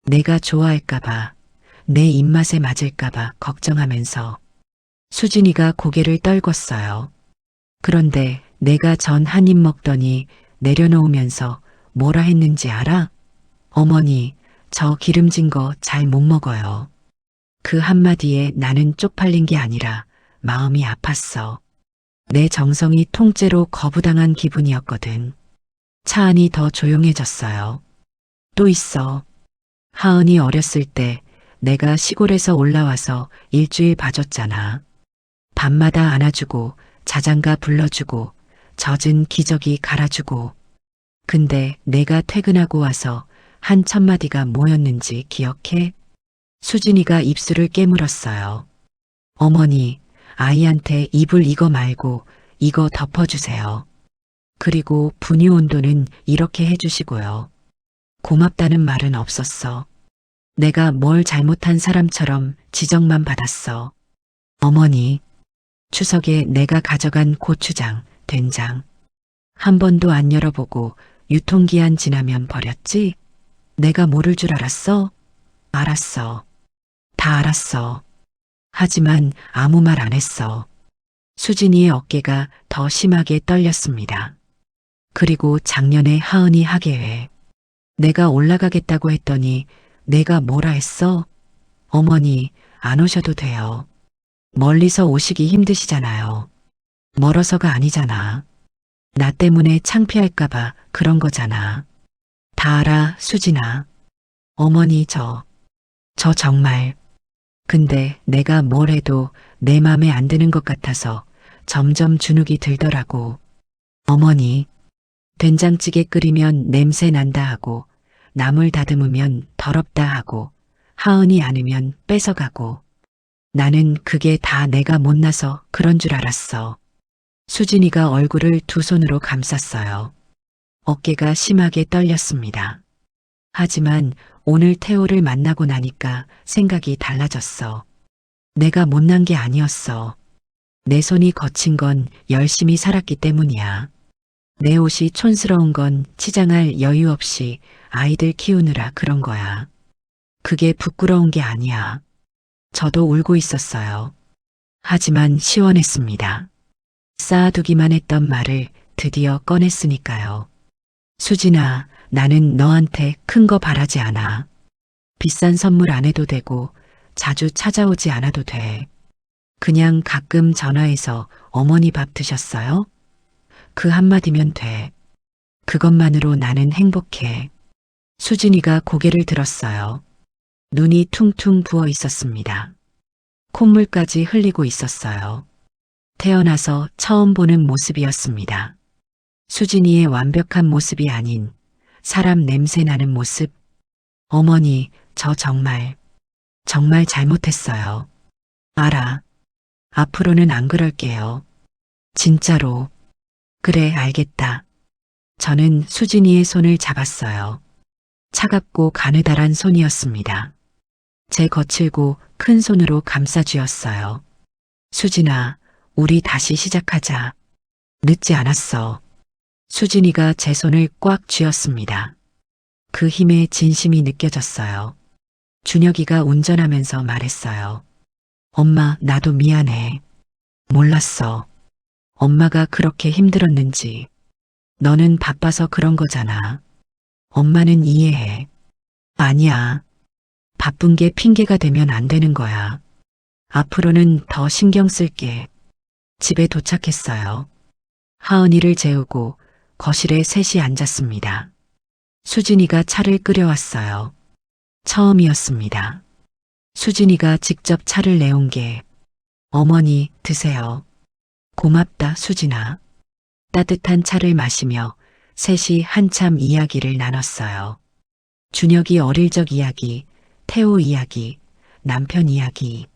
내가 좋아할까봐, 내 입맛에 맞을까봐 걱정하면서. 수진이가 고개를 떨궜어요. 그런데 내가 전 한 입 먹더니 내려놓으면서 뭐라 했는지 알아? 어머니, 저 기름진 거 잘 못 먹어요. 그 한마디에 나는 쪽팔린 게 아니라 마음이 아팠어. 내 정성이 통째로 거부당한 기분이었거든. 차 안이 더 조용해졌어요. 또 있어. 하은이 어렸을 때 내가 시골에서 올라와서 일주일 봐줬잖아. 밤마다 안아주고 자장가 불러주고 젖은 기저귀 갈아주고. 근데 내가 퇴근하고 와서 한 첫마디가 뭐였는지 기억해? 수진이가 입술을 깨물었어요. 어머니, 아이한테 이불 이거 말고 이거 덮어주세요. 그리고 분유 온도는 이렇게 해주시고요. 고맙다는 말은 없었어. 내가 뭘 잘못한 사람처럼 지적만 받았어. 어머니, 추석에 내가 가져간 고추장, 된장. 한 번도 안 열어보고 유통기한 지나면 버렸지? 내가 모를 줄 알았어? 알았어. 다 알았어. 하지만 아무 말 안 했어. 수진이의 어깨가 더 심하게 떨렸습니다. 그리고 작년에 하은이 학예회. 내가 올라가겠다고 했더니 내가 뭐라 했어? 어머니, 안 오셔도 돼요. 멀리서 오시기 힘드시잖아요. 멀어서가 아니잖아. 나 때문에 창피할까봐 그런 거잖아. 다 알아, 수진아. 어머니, 저 정말. 근데 내가 뭘 해도 내 맘에 안 드는 것 같아서 점점 주눅이 들더라고. 어머니, 된장찌개 끓이면 냄새 난다 하고, 나물 다듬으면 더럽다 하고, 하은이 않으면 뺏어가고. 나는 그게 다 내가 못나서 그런 줄 알았어. 수진이가 얼굴을 두 손으로 감쌌어요. 어깨가 심하게 떨렸습니다. 하지만 오늘 태호를 만나고 나니까 생각이 달라졌어. 내가 못난 게 아니었어. 내 손이 거친 건 열심히 살았기 때문이야. 내 옷이 촌스러운 건 치장할 여유 없이 아이들 키우느라 그런 거야. 그게 부끄러운 게 아니야. 저도 울고 있었어요. 하지만 시원했습니다. 쌓아두기만 했던 말을 드디어 꺼냈으니까요. 수진아, 나는 너한테 큰 거 바라지 않아. 비싼 선물 안 해도 되고 자주 찾아오지 않아도 돼. 그냥 가끔 전화해서 어머니 밥 드셨어요? 그 한마디면 돼. 그것만으로 나는 행복해. 수진이가 고개를 들었어요. 눈이 퉁퉁 부어 있었습니다. 콧물까지 흘리고 있었어요. 태어나서 처음 보는 모습이었습니다. 수진이의 완벽한 모습이 아닌 사람 냄새 나는 모습. 어머니, 저 정말 잘못했어요. 알아. 앞으로는 안 그럴게요. 진짜로. 그래, 알겠다. 저는 수진이의 손을 잡았어요. 차갑고 가느다란 손이었습니다. 제 거칠고 큰 손으로 감싸쥐었어요. 수진아, 우리 다시 시작하자. 늦지 않았어. 수진이가 제 손을 꽉 쥐었습니다. 그 힘에 진심이 느껴졌어요. 준혁이가 운전하면서 말했어요. 엄마, 나도 미안해. 몰랐어. 엄마가 그렇게 힘들었는지. 너는 바빠서 그런 거잖아. 엄마는 이해해. 아니야. 바쁜 게 핑계가 되면 안 되는 거야. 앞으로는 더 신경 쓸게. 집에 도착했어요. 하은이를 재우고 거실에 셋이 앉았습니다. 수진이가 차를 끓여왔어요. 처음이었습니다. 수진이가 직접 차를 내온 게 어머니 드세요. 고맙다 수진아. 따뜻한 차를 마시며 셋이 한참 이야기를 나눴어요. 준혁이 어릴 적 이야기, 태호 이야기, 남편 이야기.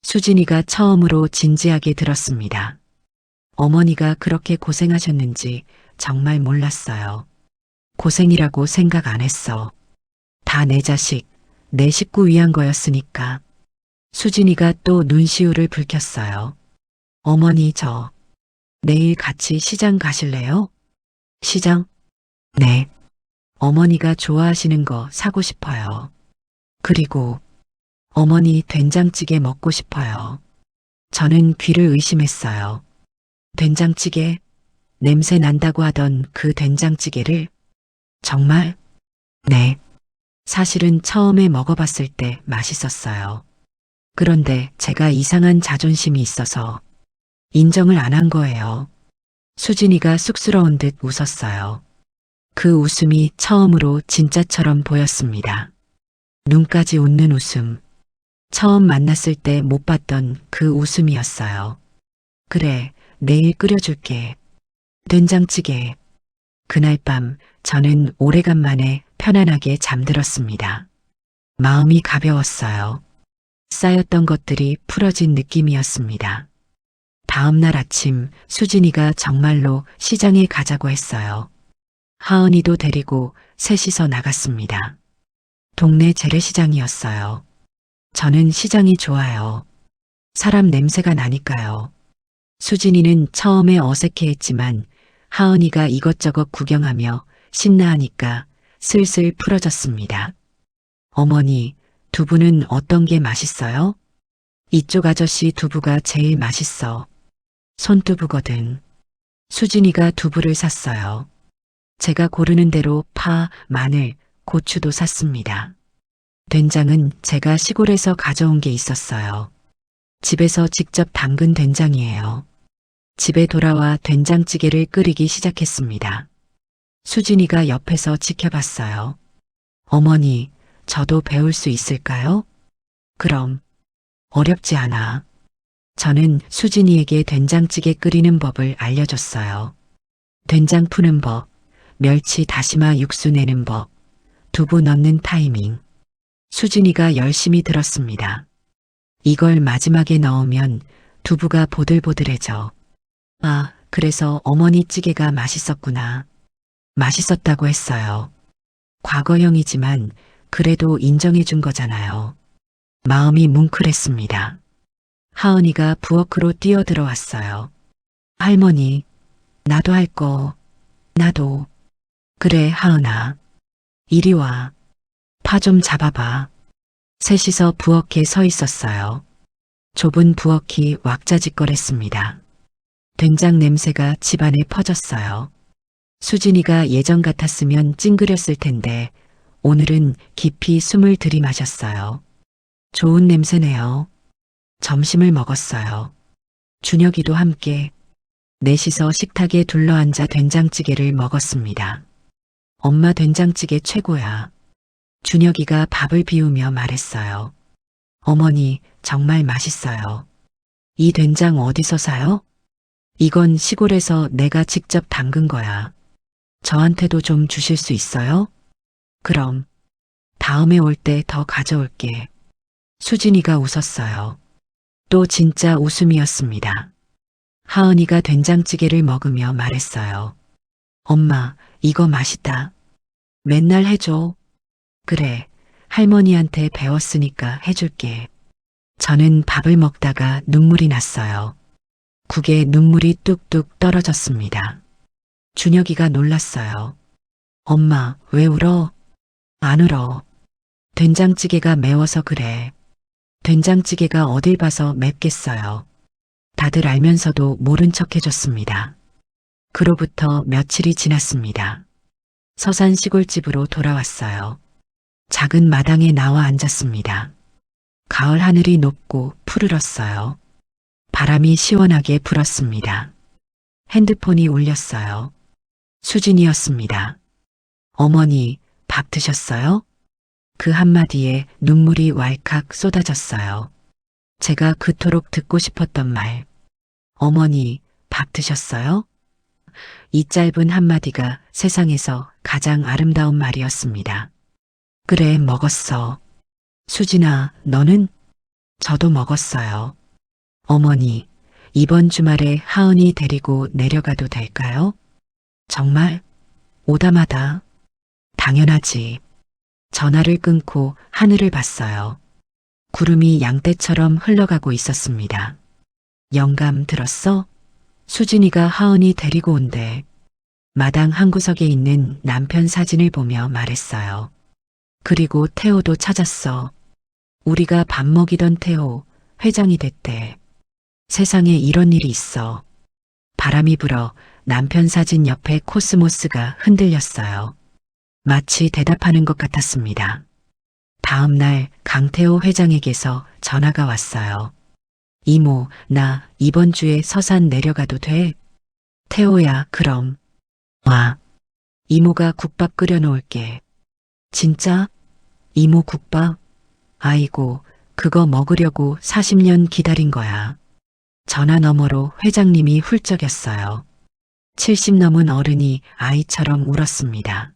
수진이가 처음으로 진지하게 들었습니다. 어머니가 그렇게 고생하셨는지 정말 몰랐어요. 고생이라고 생각 안 했어. 다 내 자식, 내 식구 위한 거였으니까. 수진이가 또 눈시울을 붉혔어요. 어머니 내일 같이 시장 가실래요? 시장? 네. 어머니가 좋아하시는 거 사고 싶어요. 그리고 어머니 된장찌개 먹고 싶어요. 저는 귀를 의심했어요. 된장찌개? 냄새 난다고 하던 그 된장찌개를? 정말? 네. 사실은 처음에 먹어봤을 때 맛있었어요. 그런데 제가 이상한 자존심이 있어서 인정을 안 한 거예요. 수진이가 쑥스러운 듯 웃었어요. 그 웃음이 처음으로 진짜처럼 보였습니다. 눈까지 웃는 웃음. 처음 만났을 때 못 봤던 그 웃음이었어요. 그래, 내일 끓여줄게. 된장찌개. 그날 밤 저는 오래간만에 편안하게 잠들었습니다. 마음이 가벼웠어요. 쌓였던 것들이 풀어진 느낌이었습니다. 다음 날 아침 수진이가 정말로 시장에 가자고 했어요. 하은이도 데리고 셋이서 나갔습니다. 동네 재래시장이었어요. 저는 시장이 좋아요. 사람 냄새가 나니까요. 수진이는 처음에 어색해했지만 하은이가 이것저것 구경하며 신나하니까 슬슬 풀어졌습니다. 어머니, 두부는 어떤 게 맛있어요? 이쪽 아저씨 두부가 제일 맛있어. 손두부거든. 수진이가 두부를 샀어요. 제가 고르는 대로 파, 마늘, 고추도 샀습니다. 된장은 제가 시골에서 가져온 게 있었어요. 집에서 직접 담근 된장이에요. 집에 돌아와 된장찌개를 끓이기 시작했습니다. 수진이가 옆에서 지켜봤어요. 어머니, 저도 배울 수 있을까요? 그럼. 어렵지 않아. 저는 수진이에게 된장찌개 끓이는 법을 알려줬어요. 된장 푸는 법, 멸치 다시마 육수 내는 법, 두부 넣는 타이밍. 수진이가 열심히 들었습니다. 이걸 마지막에 넣으면 두부가 보들보들해져. 아, 그래서 어머니 찌개가 맛있었구나. 맛있었다고 했어요. 과거형이지만 그래도 인정해 준 거잖아요. 마음이 뭉클했습니다. 하은이가 부엌으로 뛰어들어왔어요. 할머니, 나도 할 거. 나도. 그래, 하은아. 이리 와. 파 좀 잡아봐. 셋이서 부엌에 서 있었어요. 좁은 부엌이 왁자지껄했습니다. 된장 냄새가 집안에 퍼졌어요. 수진이가 예전 같았으면 찡그렸을 텐데 오늘은 깊이 숨을 들이마셨어요. 좋은 냄새네요. 점심을 먹었어요. 준혁이도 함께 넷이서 식탁에 둘러앉아 된장찌개를 먹었습니다. 엄마 된장찌개 최고야. 준혁이가 밥을 비우며 말했어요. 어머니, 정말 맛있어요. 이 된장 어디서 사요? 이건 시골에서 내가 직접 담근 거야. 저한테도 좀 주실 수 있어요? 그럼. 다음에 올 때 더 가져올게. 수진이가 웃었어요. 또 진짜 웃음이었습니다. 하은이가 된장찌개를 먹으며 말했어요. 엄마, 이거 맛있다. 맨날 해줘. 그래, 할머니한테 배웠으니까 해줄게. 저는 밥을 먹다가 눈물이 났어요. 국에 눈물이 뚝뚝 떨어졌습니다. 준혁이가 놀랐어요. 엄마, 왜 울어? 안 울어. 된장찌개가 매워서 그래. 된장찌개가 어딜 봐서 맵겠어요. 다들 알면서도 모른 척 해줬습니다. 그로부터 며칠이 지났습니다. 서산 시골집으로 돌아왔어요. 작은 마당에 나와 앉았습니다. 가을 하늘이 높고 푸르렀어요. 바람이 시원하게 불었습니다. 핸드폰이 울렸어요. 수진이었습니다. 어머니, 밥 드셨어요? 그 한마디에 눈물이 왈칵 쏟아졌어요. 제가 그토록 듣고 싶었던 말. 어머니, 밥 드셨어요? 이 짧은 한마디가 세상에서 가장 아름다운 말이었습니다. 그래, 먹었어. 수진아, 너는? 저도 먹었어요. 어머니, 이번 주말에 하은이 데리고 내려가도 될까요? 정말? 오다마다. 당연하지. 전화를 끊고 하늘을 봤어요. 구름이 양떼처럼 흘러가고 있었습니다. 영감 들었어? 수진이가 하은이 데리고 온대. 마당 한구석에 있는 남편 사진을 보며 말했어요. 그리고 태호도 찾았어. 우리가 밥 먹이던 태호, 회장이 됐대. 세상에 이런 일이 있어. 바람이 불어 남편 사진 옆에 코스모스가 흔들렸어요. 마치 대답하는 것 같았습니다. 다음 날 강태호 회장에게서 전화가 왔어요. 이모, 나 이번 주에 서산 내려가도 돼? 태호야, 그럼. 와. 이모가 국밥 끓여 놓을게. 진짜? 이모 국밥? 아이고, 그거 먹으려고 40년 기다린 거야. 전화 너머로 회장님이 훌쩍였어요. 70 넘은 어른이 아이처럼 울었습니다.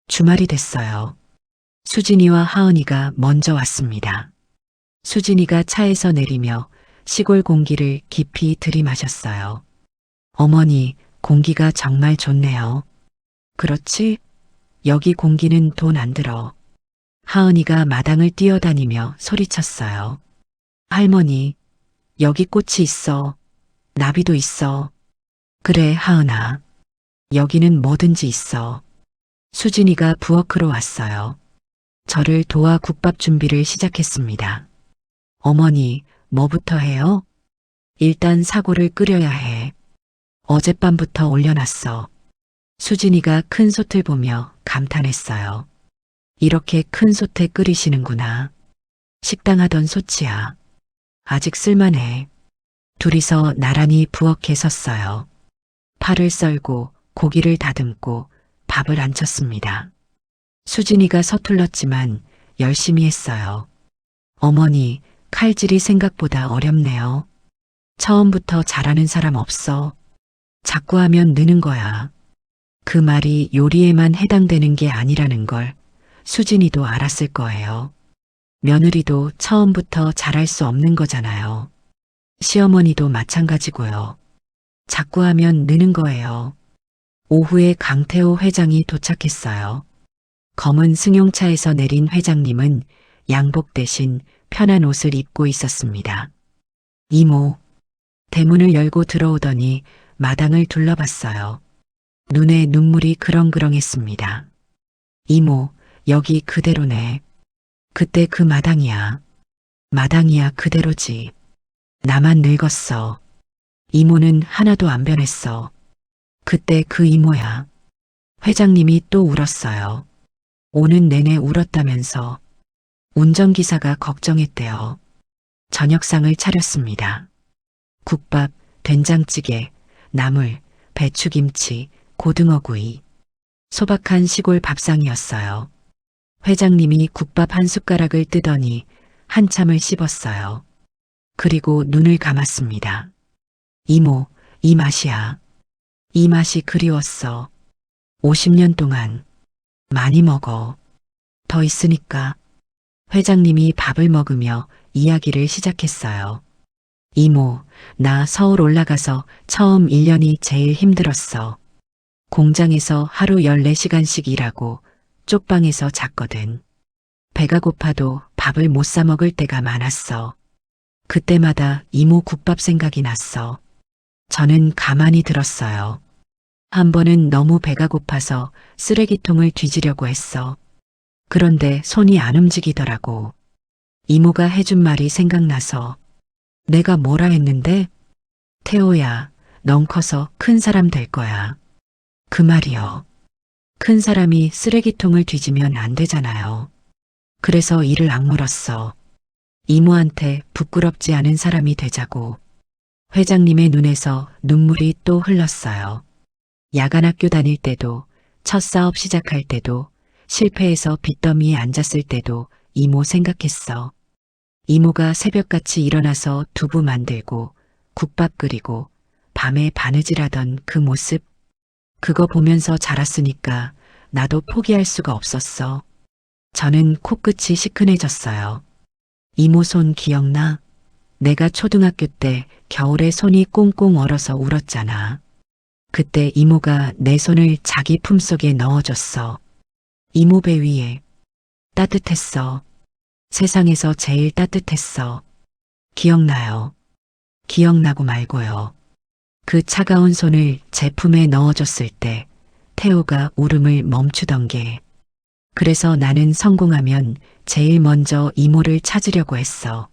주말이 됐어요. 수진이와 하은이가 먼저 왔습니다. 수진이가 차에서 내리며 시골 공기를 깊이 들이마셨어요. 어머니, 공기가 정말 좋네요. 그렇지? 여기 공기는 돈 안 들어. 하은이가 마당을 뛰어다니며 소리쳤어요. 할머니, 여기 꽃이 있어. 나비도 있어. 그래, 하은아. 여기는 뭐든지 있어. 수진이가 부엌으로 왔어요. 저를 도와 국밥 준비를 시작했습니다. 어머니, 뭐부터 해요? 일단 사고를 끓여야 해. 어젯밤부터 올려놨어. 수진이가 큰 솥을 보며 감탄했어요. 이렇게 큰 솥에 끓이시는구나. 식당 하던 솥이야. 아직 쓸만해. 둘이서 나란히 부엌에 섰어요. 팔을 썰고 고기를 다듬고 밥을 안 쳤습니다. 수진이가 서툴렀지만 열심히 했어요. 어머니, 칼질이 생각보다 어렵네요. 처음부터 잘하는 사람 없어. 자꾸 하면 느는 거야. 그 말이 요리에만 해당되는 게 아니라는 걸 수진이도 알았을 거예요. 며느리도 처음부터 잘할 수 없는 거잖아요. 시어머니도 마찬가지고요. 자꾸 하면 느는 거예요. 오후에 강태호 회장이 도착했어요. 검은 승용차에서 내린 회장님은 양복 대신 편한 옷을 입고 있었습니다. 이모, 대문을 열고 들어오더니 마당을 둘러봤어요. 눈에 눈물이 그렁그렁했습니다. 이모, 여기 그대로네. 그때 그 마당이야. 마당이야 그대로지. 나만 늙었어. 이모는 하나도 안 변했어. 그때 그 이모야. 회장님이 또 울었어요. 오는 내내 울었다면서. 운전기사가 걱정했대요. 저녁상을 차렸습니다. 국밥, 된장찌개, 나물, 배추김치, 고등어구이. 소박한 시골 밥상이었어요. 회장님이 국밥 한 숟가락을 뜨더니 한참을 씹었어요. 그리고 눈을 감았습니다. 이모, 이 맛이야. 이 맛이 그리웠어. 50년 동안. 많이 먹어. 더 있으니까. 회장님이 밥을 먹으며 이야기를 시작했어요. 이모, 나 서울 올라가서 처음 1년이 제일 힘들었어. 공장에서 하루 14시간씩 일하고 쪽방에서 잤거든. 배가 고파도 밥을 못 사 먹을 때가 많았어. 그때마다 이모 국밥 생각이 났어. 저는 가만히 들었어요. 한 번은 너무 배가 고파서 쓰레기통을 뒤지려고 했어. 그런데 손이 안 움직이더라고. 이모가 해준 말이 생각나서. 내가 뭐라 했는데? 태호야, 넌 커서 큰 사람 될 거야. 그 말이요. 큰 사람이 쓰레기통을 뒤지면 안 되잖아요. 그래서 이를 악물었어. 이모한테 부끄럽지 않은 사람이 되자고. 회장님의 눈에서 눈물이 또 흘렀어요. 야간 학교 다닐 때도, 첫 사업 시작할 때도, 실패해서 빚더미에 앉았을 때도 이모 생각했어. 이모가 새벽같이 일어나서 두부 만들고 국밥 끓이고 밤에 바느질하던 그 모습. 그거 보면서 자랐으니까 나도 포기할 수가 없었어. 저는 코끝이 시큰해졌어요. 이모 손 기억나? 내가 초등학교 때 겨울에 손이 꽁꽁 얼어서 울었잖아. 그때 이모가 내 손을 자기 품속에 넣어줬어. 이모 배 위에. 따뜻했어. 세상에서 제일 따뜻했어. 기억나요. 기억나고 말고요. 그 차가운 손을 제 품에 넣어줬을 때 태호가 울음을 멈추던 게. 그래서 나는 성공하면 제일 먼저 이모를 찾으려고 했어.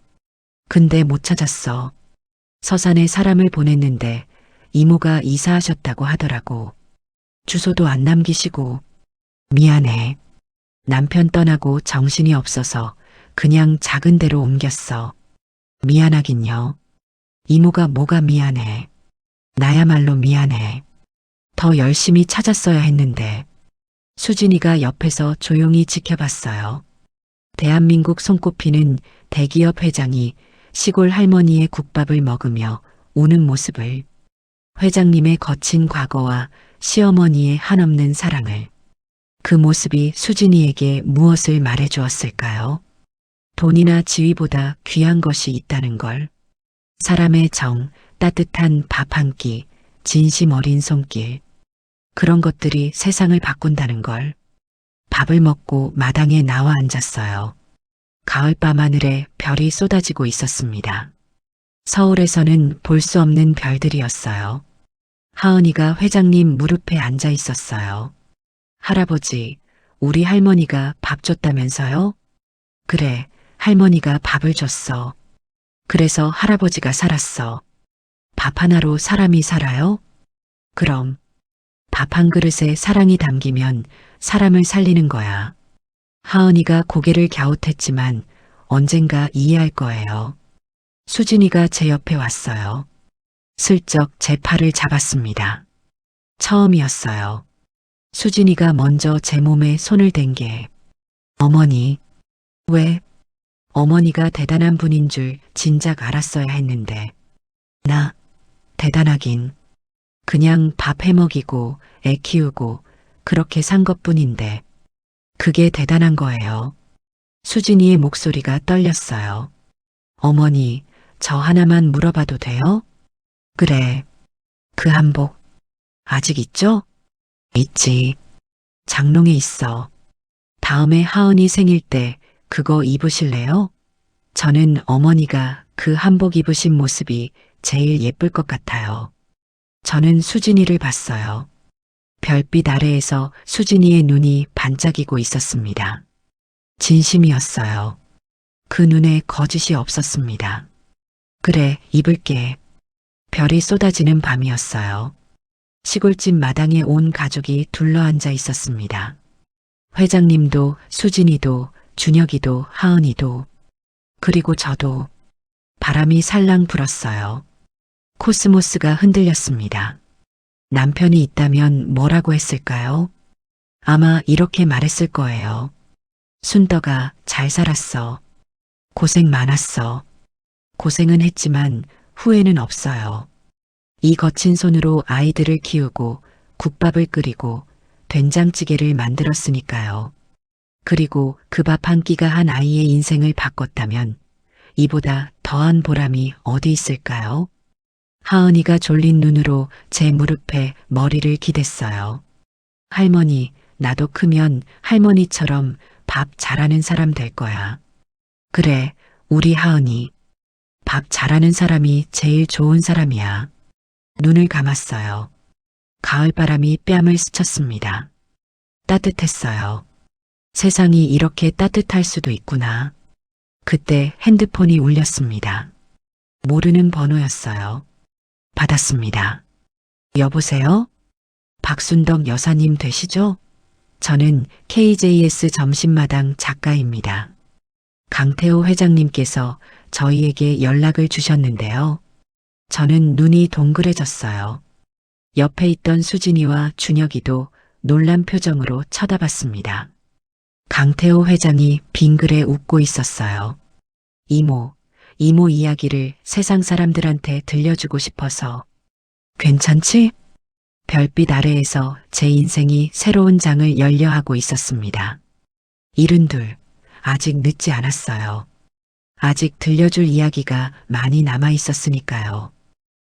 근데 못 찾았어. 서산에 사람을 보냈는데 이모가 이사하셨다고 하더라고. 주소도 안 남기시고. 미안해. 남편 떠나고 정신이 없어서 그냥 작은 데로 옮겼어. 미안하긴요. 이모가 뭐가 미안해. 나야말로 미안해. 더 열심히 찾았어야 했는데. 수진이가 옆에서 조용히 지켜봤어요. 대한민국 손꼽히는 대기업 회장이 시골 할머니의 국밥을 먹으며 우는 모습을. 회장님의 거친 과거와 시어머니의 한없는 사랑을. 그 모습이 수진이에게 무엇을 말해주었을까요? 돈이나 지위보다 귀한 것이 있다는 걸. 사람의 정, 따뜻한 밥 한 끼, 진심 어린 손길. 그런 것들이 세상을 바꾼다는 걸. 밥을 먹고 마당에 나와 앉았어요. 가을밤 하늘에 별이 쏟아지고 있었습니다. 서울에서는 볼 수 없는 별들이었어요. 하은이가 회장님 무릎에 앉아 있었어요. 할아버지, 우리 할머니가 밥 줬다면서요? 그래, 할머니가 밥을 줬어. 그래서 할아버지가 살았어. 밥 하나로 사람이 살아요? 그럼 밥 한 그릇에 사랑이 담기면 사람을 살리는 거야. 하은이가 고개를 갸웃했지만 언젠가 이해할 거예요. 수진이가 제 옆에 왔어요. 슬쩍 제 팔을 잡았습니다. 처음이었어요. 수진이가 먼저 제 몸에 손을 댄 게. 어머니, 왜? 어머니가 대단한 분인 줄 진작 알았어야 했는데. 나, 대단하긴. 그냥 밥 해먹이고 애 키우고 그렇게 산 것뿐인데. 그게 대단한 거예요. 수진이의 목소리가 떨렸어요. 어머니, 저 하나만 물어봐도 돼요? 그래. 그 한복, 아직 있죠? 있지. 장롱에 있어. 다음에 하은이 생일 때 그거 입으실래요? 저는 어머니가 그 한복 입으신 모습이 제일 예쁠 것 같아요. 저는 수진이를 봤어요. 별빛 아래에서 수진이의 눈이 반짝이고 있었습니다. 진심이었어요. 그 눈에 거짓이 없었습니다. 그래, 입을게. 별이 쏟아지는 밤이었어요. 시골집 마당에 온 가족이 둘러앉아 있었습니다. 회장님도, 수진이도, 준혁이도, 하은이도, 그리고 저도. 바람이 살랑 불었어요. 코스모스가 흔들렸습니다. 남편이 있다면 뭐라고 했을까요? 아마 이렇게 말했을 거예요. 순덕아, 잘 살았어. 고생 많았어. 고생은 했지만 후회는 없어요. 이 거친 손으로 아이들을 키우고 국밥을 끓이고 된장찌개를 만들었으니까요. 그리고 그 밥 한 끼가 한 아이의 인생을 바꿨다면 이보다 더한 보람이 어디 있을까요? 하은이가 졸린 눈으로 제 무릎에 머리를 기댔어요. 할머니, 나도 크면 할머니처럼 밥 잘하는 사람 될 거야. 그래, 우리 하은이. 밥 잘하는 사람이 제일 좋은 사람이야. 눈을 감았어요. 가을바람이 뺨을 스쳤습니다. 따뜻했어요. 세상이 이렇게 따뜻할 수도 있구나. 그때 핸드폰이 울렸습니다. 모르는 번호였어요. 받았습니다. 여보세요? 박순덕 여사님 되시죠? 저는 KJS 점심마당 작가입니다. 강태호 회장님께서 저희에게 연락을 주셨는데요. 저는 눈이 동그래졌어요. 옆에 있던 수진이와 준혁이도 놀란 표정으로 쳐다봤습니다. 강태호 회장이 빙그레 웃고 있었어요. 이모 이야기를 세상 사람들한테 들려주고 싶어서. 괜찮지? 별빛 아래에서 제 인생이 새로운 장을 열려하고 있었습니다. 72, 아직 늦지 않았어요. 아직 들려줄 이야기가 많이 남아 있었으니까요.